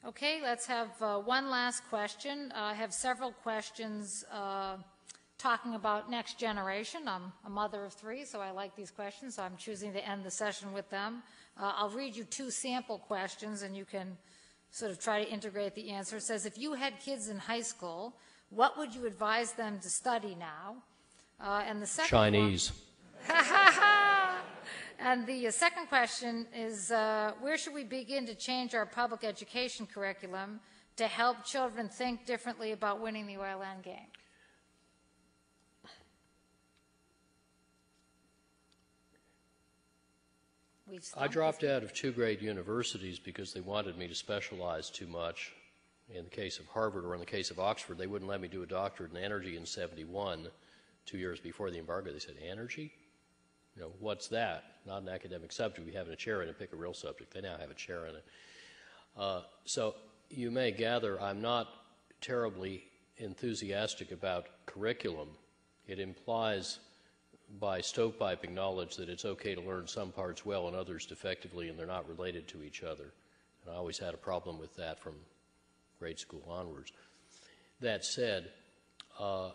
Okay, let's have one last question. I have several questions talking about next generation. I'm a mother of 3, so I like these questions, so I'm choosing to end the session with them. I'll read you 2 sample questions, and you can sort of try to integrate the answer. It says, if you had kids in high school, what would you advise them to study now? And the second Chinese. And the second question is, where should we begin to change our public education curriculum to help children think differently about winning the oil endgame? I dropped out of 2 great universities because they wanted me to specialize too much. In the case of Harvard or in the case of Oxford, they wouldn't let me do a doctorate in energy in '71, 2 years before the embargo. They said, energy? You know, what's that? Not an academic subject. We have a chair in it, pick a real subject. They now have a chair in it. So you may gather I'm not terribly enthusiastic about curriculum. It implies by stovepiping knowledge that it's okay to learn some parts well and others defectively, and they're not related to each other. And I always had a problem with that from grade school onwards. That said, I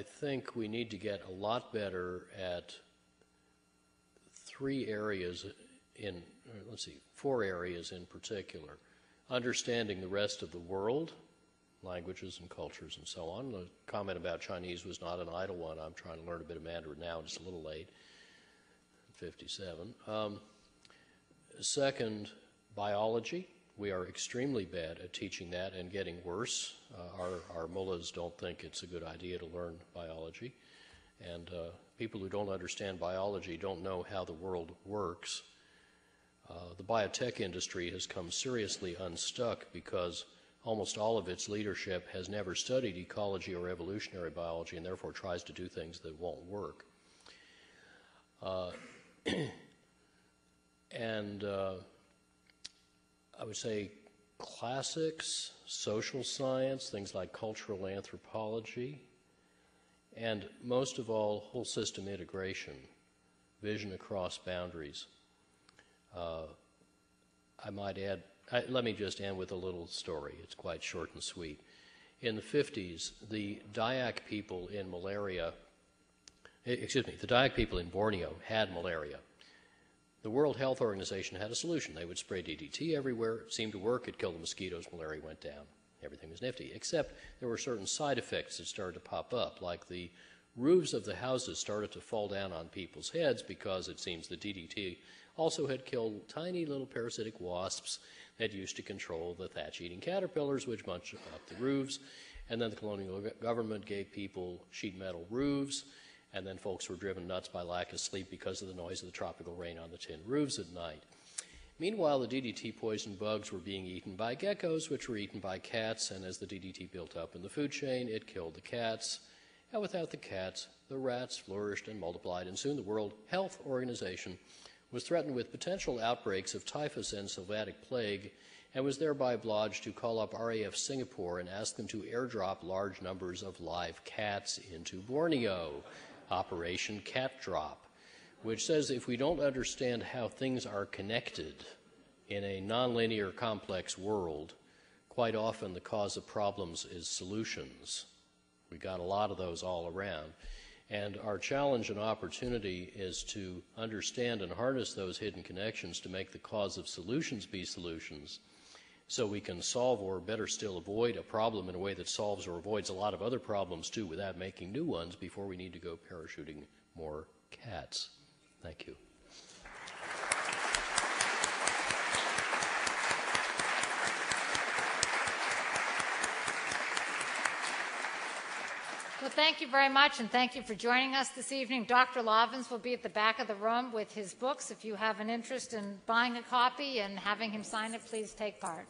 think we need to get a lot better at 4 areas in particular. Understanding the rest of the world, languages and cultures and so on. The comment about Chinese was not an idle one. I'm trying to learn a bit of Mandarin now, just a little late, 57. Second, biology. We are extremely bad at teaching that and getting worse. Our mullahs don't think it's a good idea to learn biology. And people who don't understand biology don't know how the world works. The biotech industry has come seriously unstuck because almost all of its leadership has never studied ecology or evolutionary biology and therefore tries to do things that won't work. And I would say classics, social science, things like cultural anthropology, and most of all, whole system integration, vision across boundaries. I might add, let me just end with a little story. It's quite short and sweet. In the 50s, the Dayak people in Borneo had malaria. The World Health Organization had a solution. They would spray DDT everywhere. It seemed to work. It killed the mosquitoes. Malaria went down. Everything was nifty, except there were certain side effects that started to pop up, like the roofs of the houses started to fall down on people's heads because it seems the DDT also had killed tiny little parasitic wasps that used to control the thatch-eating caterpillars, which munched up the roofs. And then the colonial government gave people sheet metal roofs, and then folks were driven nuts by lack of sleep because of the noise of the tropical rain on the tin roofs at night. Meanwhile, the DDT poisoned bugs were being eaten by geckos, which were eaten by cats, and as the DDT built up in the food chain, it killed the cats. And without the cats, the rats flourished and multiplied, and soon the World Health Organization was threatened with potential outbreaks of typhus and sylvatic plague, and was thereby obliged to call up RAF Singapore and ask them to airdrop large numbers of live cats into Borneo, Operation Cat Drop, which says if we don't understand how things are connected in a nonlinear, complex world, quite often the cause of problems is solutions. We got a lot of those all around. And our challenge and opportunity is to understand and harness those hidden connections to make the cause of solutions be solutions, so we can solve, or better still, avoid a problem in a way that solves or avoids a lot of other problems too without making new ones before we need to go parachuting more cats. Thank you. Well, thank you very much, and thank you for joining us this evening. Dr. Lovins will be at the back of the room with his books. If you have an interest in buying a copy and having him sign it, please take part.